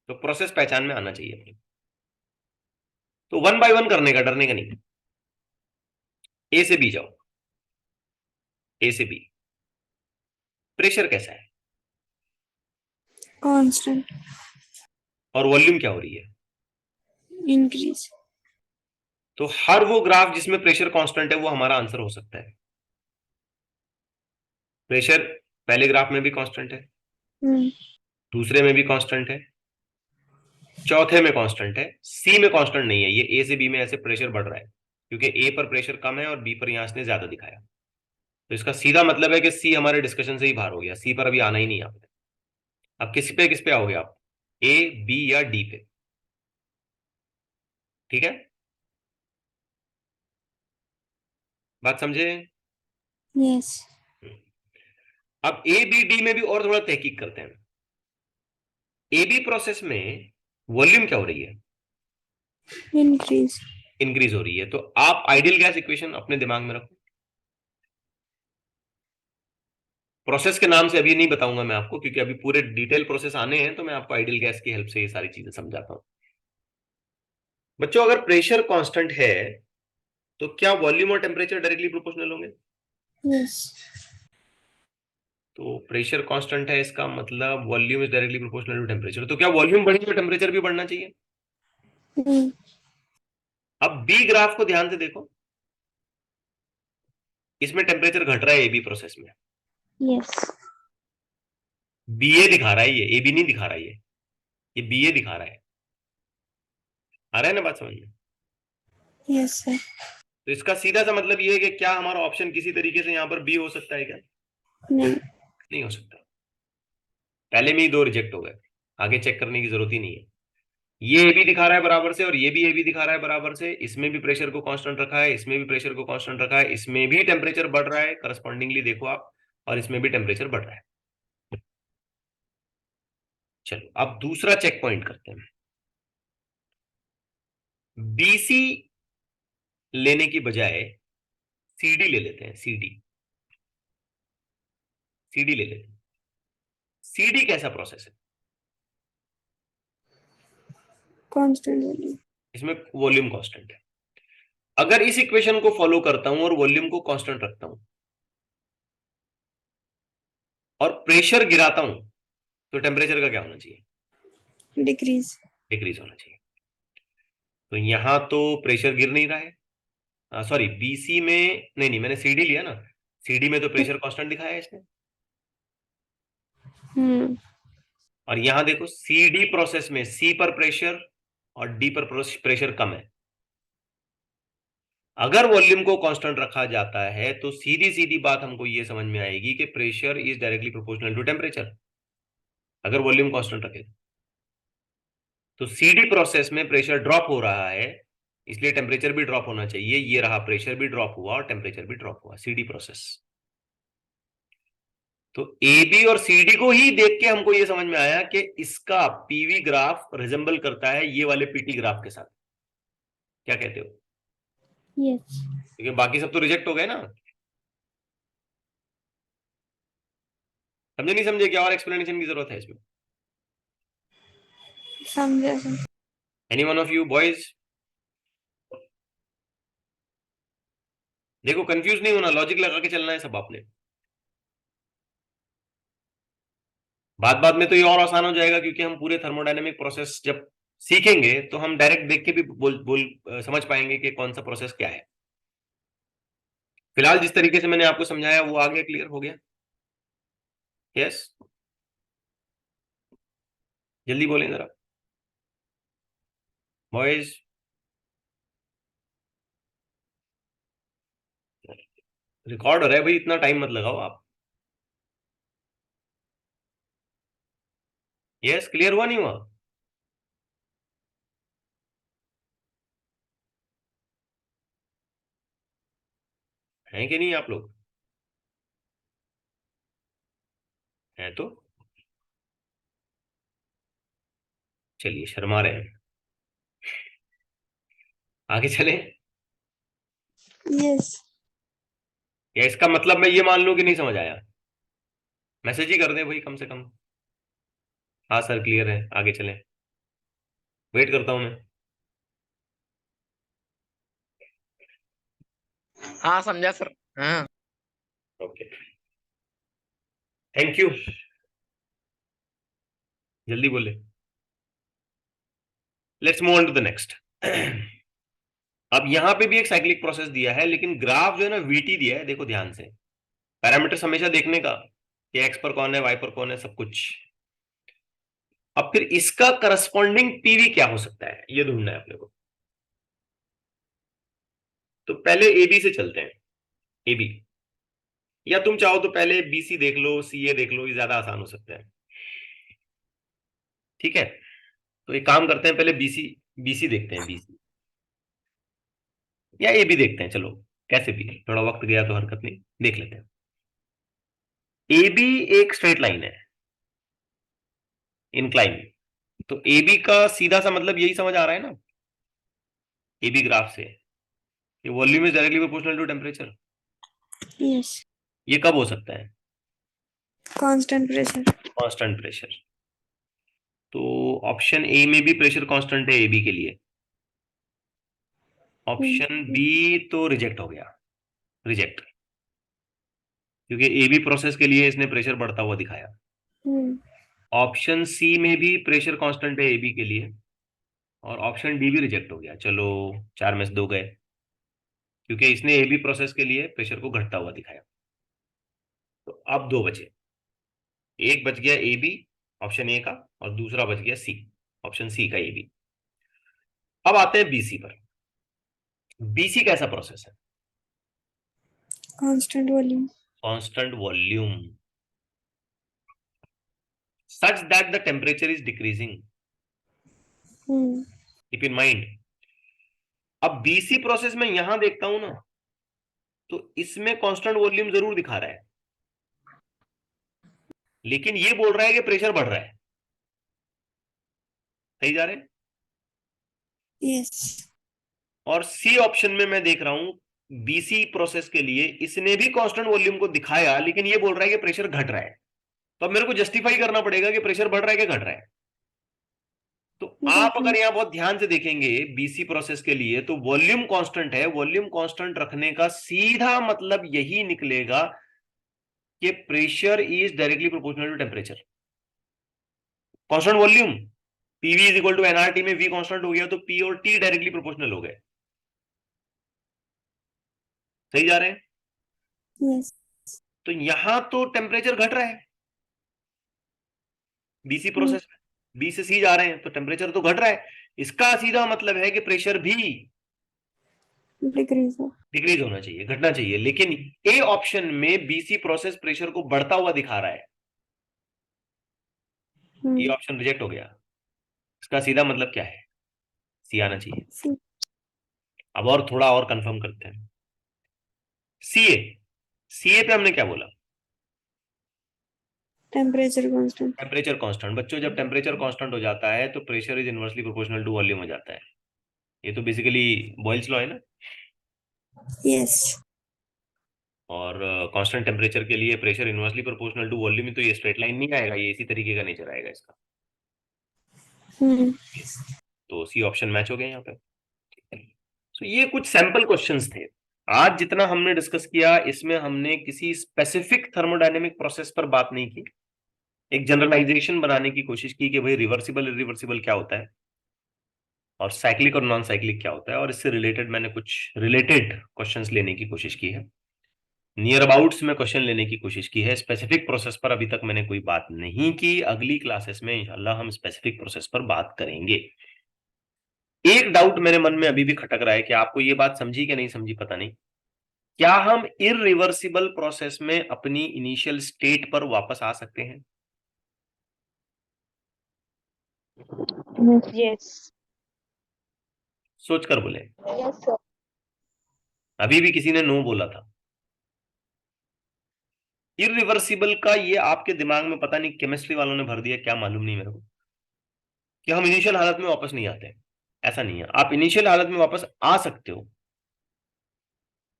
A: तो प्रोसेस पहचान में आना चाहिए अपने। तो 1 बाय 1 करने का, डरने का नहीं। ए से बी जाओ। ए से बी, प्रेशर कैसा है
B: constant,
A: और वॉल्यूम क्या हो रही है।
B: increase,
A: तो हर वो ग्राफ जिसमें प्रेशर कांस्टेंट है वो हमारा आंसर हो सकता है। प्रेशर पहले ग्राफ में भी कांस्टेंट है,
B: hmm,
A: दूसरे में भी कांस्टेंट है, चौथे में कांस्टेंट है, सी में कांस्टेंट नहीं है। ये ए से बी में ऐसे प्रेशर बढ़ रहा है क्योंकि ए पर प्रेशर कम है और बी पर यहां इसने ज्यादा दिखाया। तो इसका सीधा मतलब है कि सी हमारे डिस्कशन से ही बाहर हो गया, सी पर अभी आना ही नहीं है आपने। अब किस पे आओगे आप, ए बी या डी पे। ठीक है, बात समझे।
B: yes,
A: अब ए बी डी में भी और थोड़ा तहकीक करते हैं। ए बी प्रोसेस में वॉल्यूम क्या हो रही है,
B: increase,
A: इंक्रीज हो रही है। तो आप आइडियल गैस इक्वेशन अपने दिमाग में रखो। प्रोसेस के नाम से अभी नहीं बताऊंगा मैं आपको, क्योंकि अभी पूरे डिटेल प्रोसेस आने हैं, तो मैं आपको आइडियल गैस की हेल्प से ये सारी चीजें समझाता हूं। बच्चों, अगर प्रेशर कांस्टेंट है तो क्या वॉल्यूम और टेम्परेचर डायरेक्टली प्रोपोर्शनल होंगे।
B: yes,
A: तो प्रेशर कांस्टेंट है, इसका मतलब volume is directly proportional to temperature. तो क्या वॉल्यूम बढ़ी तो टेम्परेचर भी बढ़ना चाहिए।
B: hmm,
A: अब बी ग्राफ को ध्यान से देखो, इसमें टेम्परेचर घट रहा है ए बी प्रोसेस में।
B: yes,
A: बी ए दिखा रहा है, ये ए बी नहीं दिखा रहा है, ये बी ए दिखा रहा है। आ रहा है ना बात समझ में।
B: yes sir,
A: तो इसका सीधा सा मतलब ये है कि क्या हमारा ऑप्शन किसी तरीके से यहां पर बी हो सकता है क्या।
B: नहीं,
A: नहीं हो सकता, पहले में ही दो रिजेक्ट हो गए, आगे चेक करने की जरूरत ही नहीं है। ये ए बी दिखा रहा है बराबर से और ये भी ए बी दिखा रहा है बराबर से। इसमें भी प्रेशर को कांस्टेंट रखा है, इसमें भी प्रेशर को कांस्टेंट रखा है, इसमें भी टेम्परेचर बढ़ रहा है करस्पॉन्डिंगली, देखो आप, और इसमें भी टेम्परेचर बढ़ रहा है। चलो अब दूसरा चेक पॉइंट करते हैं। बीसी लेने की बजाय सीडी ले लेते हैं, सीडी, सीडी ले लेते हैं। सीडी कैसा प्रोसेस है,
B: constant value,
A: इसमें वॉल्यूम कांस्टेंट है। अगर इस इक्वेशन को फॉलो करता हूं और वॉल्यूम को कांस्टेंट रखता हूं और प्रेशर गिराता हूं, तो टेम्परेचर का क्या होना चाहिए,
B: decrease,
A: डिक्रीज होना चाहिए। तो यहां तो प्रेशर गिर नहीं रहा है, सॉरी बीसी में, नहीं नहीं मैंने सीडी लिया ना, सीडी में तो प्रेशर कांस्टेंट दिखाया है इसने।
B: hmm,
A: और यहां देखो सीडी प्रोसेस में सी पर प्रेशर और डी पर प्रेशर कम है। अगर वॉल्यूम को कांस्टेंट रखा जाता है तो सीधी सीधी बात हमको ये समझ में आएगी कि pressure is directly proportional to temperature, अगर वॉल्यूम कांस्टेंट रखे। तो सीडी प्रोसेस में प्रेशर ड्रॉप हो रहा है, इसलिए टेम्परेचर भी ड्रॉप होना चाहिए। ये रहा, प्रेशर भी ड्रॉप हुआ और टेम्परेचर भी ड्रॉप हुआ, सीडी प्रोसेस। तो ए बी और सी डी को ही देख के हमको ये समझ में आया कि इसका पीवी ग्राफ रिजेंबल करता है ये वाले पीटी ग्राफ के साथ। क्या कहते हो,
B: yes,
A: क्योंकि बाकी सब तो रिजेक्ट हो गए ना। समझे नहीं समझे, क्या और एक्सप्लेनेशन की जरूरत है इसमें।
B: समझा sir,
A: any one of you boys, देखो कंफ्यूज नहीं होना, लॉजिक लगा के चलना है सब आपने। बात बात में तो ये और आसान हो जाएगा, क्योंकि हम पूरे थर्मोडायनेमिक प्रोसेस जब सीखेंगे तो हम डायरेक्ट देख के भी समझ पाएंगे कि कौन सा प्रोसेस क्या है। फिलहाल जिस तरीके से मैंने आपको समझाया वो आ गया, क्लियर हो गया। यस, जल्दी बोलें जरा बॉयज। रिकॉर्ड हो रहा है भाई, इतना टाइम मत लगाओ आप। यस, क्लियर हुआ नहीं हुआ। हैं कि नहीं आप लोग, हैं तो चलिए, शर्मा रहे हैं, आगे चलें।
B: Yes.
A: या इसका मतलब मैं ये मान लूं कि नहीं समझ आया? मैसेज ही कर दे भाई कम से कम। हाँ सर क्लियर है, आगे चलें। वेट करता हूं मैं।
D: हाँ समझा सर। हाँ
A: ओके, थैंक यू। जल्दी बोले। Let's move on to the next. अब यहां पे भी एक साइक्लिक प्रोसेस दिया है, लेकिन ग्राफ जो है ना वीटी दिया है, देखो ध्यान से। पैरामीटर्स हमेशा देखने का कि एक्स पर कौन है, वाई पर कौन है, सब कुछ। अब फिर इसका करस्पॉन्डिंग पीवी क्या हो सकता है, ये ढूंढना है अपने को। तो पहले एबी से चलते हैं। एबी, या तुम चाहो तो पहले बीसी देख लो, सीए देख लो, ये ज्यादा आसान हो सकता है। ठीक है, तो एक काम करते हैं, पहले बीसी बीसी देखते हैं, बीसी या एबी देखते हैं, चलो कैसे भी, थोड़ा वक्त गया तो हरकत नहीं, देख लेते हैं। एबी एक स्ट्रेट लाइन है, इंक्लाइन। तो एबी का सीधा सा मतलब यही समझ आ रहा है ना, एबी ग्राफ से, ये volume is directly proportional to temperature.
B: Yes.
A: ये कब हो सकता है?
B: Constant pressure.
A: Constant pressure. तो ऑप्शन ए में भी प्रेशर कांस्टेंट है एबी के लिए। ऑप्शन बी तो रिजेक्ट हो गया, रिजेक्ट, क्योंकि एबी प्रोसेस के लिए इसने प्रेशर बढ़ता हुआ दिखाया।
B: Hmm.
A: ऑप्शन सी में भी प्रेशर कांस्टेंट है एबी के लिए, और ऑप्शन डी भी रिजेक्ट हो गया। चलो 4 में से 2 गए, क्योंकि इसने एबी प्रोसेस के लिए प्रेशर को घटता हुआ दिखाया। तो अब 2 बचे, एक बच गया ए बी ऑप्शन ए का, और दूसरा बच गया सी, ऑप्शन सी का ए बी। अब आते हैं बीसी पर। बीसी कैसा प्रोसेस है?
B: Constant volume.
A: Constant volume such that the temperature is decreasing.
B: Hmm.
A: Keep in mind, अब बीसी प्रोसेस में यहां देखता हूं ना, तो इसमें कांस्टेंट वॉल्यूम जरूर दिखा रहा है, लेकिन ये बोल रहा है कि प्रेशर बढ़ रहा है। सही जा रहे हैं?
B: Yes.
A: और सी ऑप्शन में मैं देख रहा हूं बीसी प्रोसेस के लिए इसने भी कांस्टेंट वॉल्यूम को दिखाया, लेकिन ये बोल रहा है कि प्रेशर घट रहा है। तो अब मेरे को जस्टिफाई करना पड़ेगा कि प्रेशर बढ़ रहा है कि घट रहा है। तो आप अगर यहां बहुत ध्यान से देखेंगे बीसी प्रोसेस के लिए, तो वॉल्यूम कांस्टेंट है। वॉल्यूम कांस्टेंट रखने का सीधा मतलब यही निकलेगा कि pressure is directly proportional to temperature. Constant volume, PV is equal to NRT में वी कांस्टेंट हो गया, तो पी और टी डायरेक्टली प्रोपोर्शनल हो गए। सही जा रहे हैं?
B: Yes.
A: तो यहां तो टेम्परेचर घट रहा है बीसी प्रोसेस में, बी से सी जा रहे हैं तो टेम्परेचर तो घट रहा है। इसका सीधा मतलब है कि प्रेशर भी
B: Decrease.
A: डिक्रीज होना चाहिए, घटना चाहिए। लेकिन ए ऑप्शन में बीसी प्रोसेस प्रेशर को बढ़ता हुआ दिखा रहा है, ये
B: Hmm.
A: ऑप्शन रिजेक्ट हो गया। इसका सीधा मतलब क्या है? सी आना चाहिए।
B: C.
A: अब और थोड़ा और कंफर्म करते हैं। सीए, सीए पे हमने क्या बोला?
B: Temperature constant.
A: Temperature constant. बच्चों जब टेम्परेचर कांस्टेंट हो जाता है तो pressure is inversely proportional to volume हो जाता है। ये तो बेसिकली बॉयल्स लॉ है ना।
B: Yes.
A: और कांस्टेंट टेम्परेचर के लिए pressure inversely proportional to volume, तो ये स्ट्रेट लाइन नहीं आएगा, ये इसी तरीके का नेचर आएगा इसका।
B: Hmm.
A: तो सी ऑप्शन मैच हो गया यहाँ पे। तो ये कुछ सैंपल क्वेश्चंस थे। आज जितना हमने डिस्कस किया इसमें हमने किसी स्पेसिफिक थर्मोडायनेमिक प्रोसेस पर बात नहीं की, एक जनरलाइजेशन बनाने की कोशिश की कि भाई रिवर्सिबल इरिवर्सिबल क्या होता है, और साइक्लिक और नॉन साइक्लिक क्या होता है, और इससे रिलेटेड मैंने कुछ रिलेटेड क्वेश्चंस लेने की कोशिश की है, नियर अबाउट्स में क्वेश्चन लेने की कोशिश की है। स्पेसिफिक प्रोसेस पर अभी तक मैंने कोई बात नहीं की। अगली क्लासेस में इंशाल्लाह हम स्पेसिफिक प्रोसेस पर बात करेंगे। एक डाउट मेरे मन में अभी भी खटक रहा है कि आपको ये बात समझी कि नहीं समझी पता नहीं, क्या हम इरिवर्सिबल प्रोसेस में अपनी इनिशियल स्टेट पर वापस आ सकते हैं?
C: Yes.
A: सोचकर बोले।
C: Yes, sir.
A: अभी भी किसी ने नो बोला था। इरिवर्सिबल का ये आपके दिमाग में पता नहीं केमिस्ट्री वालों ने भर दिया क्या, मालूम नहीं मेरे को, कि हम इनिशियल हालत में वापस नहीं आते। ऐसा नहीं है, आप इनिशियल हालत में वापस आ सकते हो,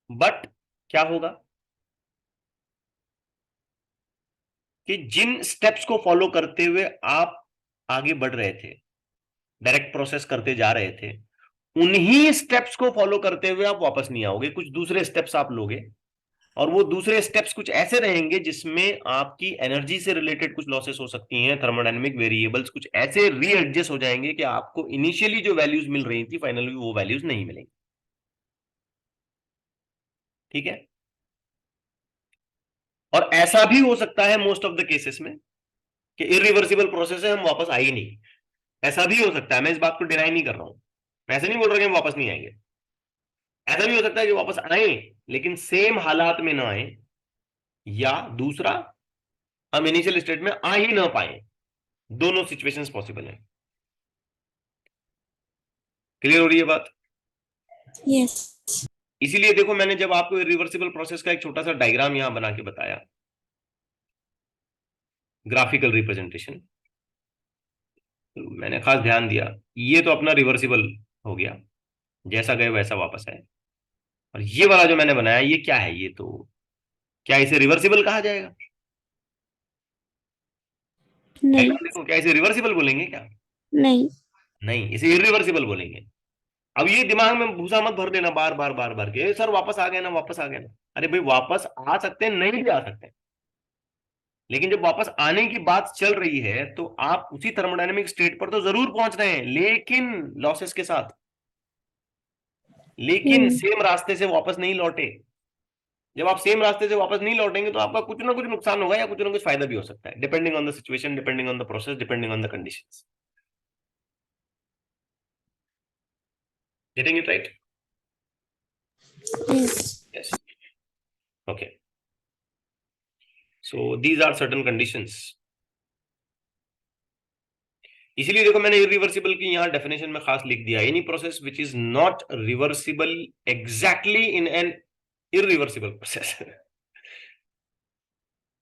A: बट क्या होगा कि जिन स्टेप्स को फॉलो करते हुए आप आगे बढ़ रहे थे, डायरेक्ट प्रोसेस करते जा रहे थे, उन्हीं स्टेप्स को फॉलो करते हुए आप वापस नहीं आओगे, कुछ दूसरे स्टेप्स आप लोगे, और वो दूसरे स्टेप्स कुछ ऐसे रहेंगे जिसमें आपकी एनर्जी से रिलेटेड कुछ लॉसेस हो सकती हैं, थर्मोडायनेमिक वेरिएबल्स कुछ ऐसे रीएडजस्ट हो जाएंगे कि आपको इनिशियली जो वैल्यूज मिल रही थी फाइनली वो वैल्यूज नहीं मिलेंगी। ठीक है, और ऐसा भी हो सकता है मोस्ट ऑफ द केसेस में कि इरिवर्सिबल प्रोसेस है, हम वापस आए ही नहीं। ऐसा भी हो सकता है, मैं इस बात को डिनाई नहीं कर रहा हूं, मैं ऐसे नहीं बोल रहा कि हम वापस नहीं आएंगे। ऐसा भी हो सकता है कि वापस आए लेकिन सेम हालात में ना आए, या दूसरा हम इनिशियल स्टेट में आ ही ना पाए। दोनों सिचुएशंस पॉसिबल है। क्लियर हो रही है बात?
B: Yes.
A: इसीलिए देखो मैंने जब आपको रिवर्सिबल प्रोसेस का एक छोटा सा डायग्राम यहां बना के बताया, ग्राफिकल रिप्रेजेंटेशन, मैंने खास ध्यान दिया ये तो अपना रिवर्सिबल हो गया, जैसा गए वैसा वापस आए। और ये वाला जो मैंने बनाया ये क्या है, ये तो क्या इसे रिवर्सिबल कहा जाएगा?
B: नहीं.
A: देखो, क्या इसे रिवर्सिबल बोलेंगे क्या?
B: नहीं.
A: नहीं, इसे इरिवर्सिबल बोलेंगे। अब ये दिमाग में भूसा मत भर देना बार बार बार बार के सर वापस आ गए ना, वापस आ गए ना। अरे भाई वापस आ सकते हैं, नहीं भी आ सकते हैं, लेकिन जब वापस आने की बात चल रही है तो आप उसी थर्मोडायनेमिक स्टेट पर तो जरूर पहुंच रहे हैं, लेकिन लॉसेस के साथ, लेकिन सेम रास्ते से वापस नहीं लौटे। जब आप सेम रास्ते से वापस नहीं लौटेंगे तो आपका कुछ ना कुछ नुकसान होगा या कुछ ना कुछ फायदा भी हो सकता है, depending on the situation, depending on the process, depending on the conditions. Getting it right?
B: Yes.
A: Yes. Okay. So these are certain conditions. इसीलिए देखो मैंने इरिवर्सिबल की यहां डेफिनेशन में खास लिख दिया, any process which is not reversible exactly in an irreversible process.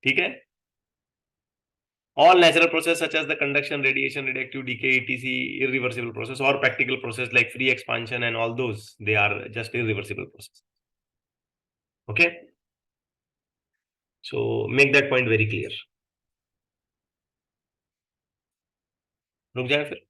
A: ठीक है, all natural process such as the conduction, radiation, radioactive decay, etc, irreversible process, or practical process like free expansion and all those, they are just irreversible process. Okay, so make that point very clear. रुक जाए फिर।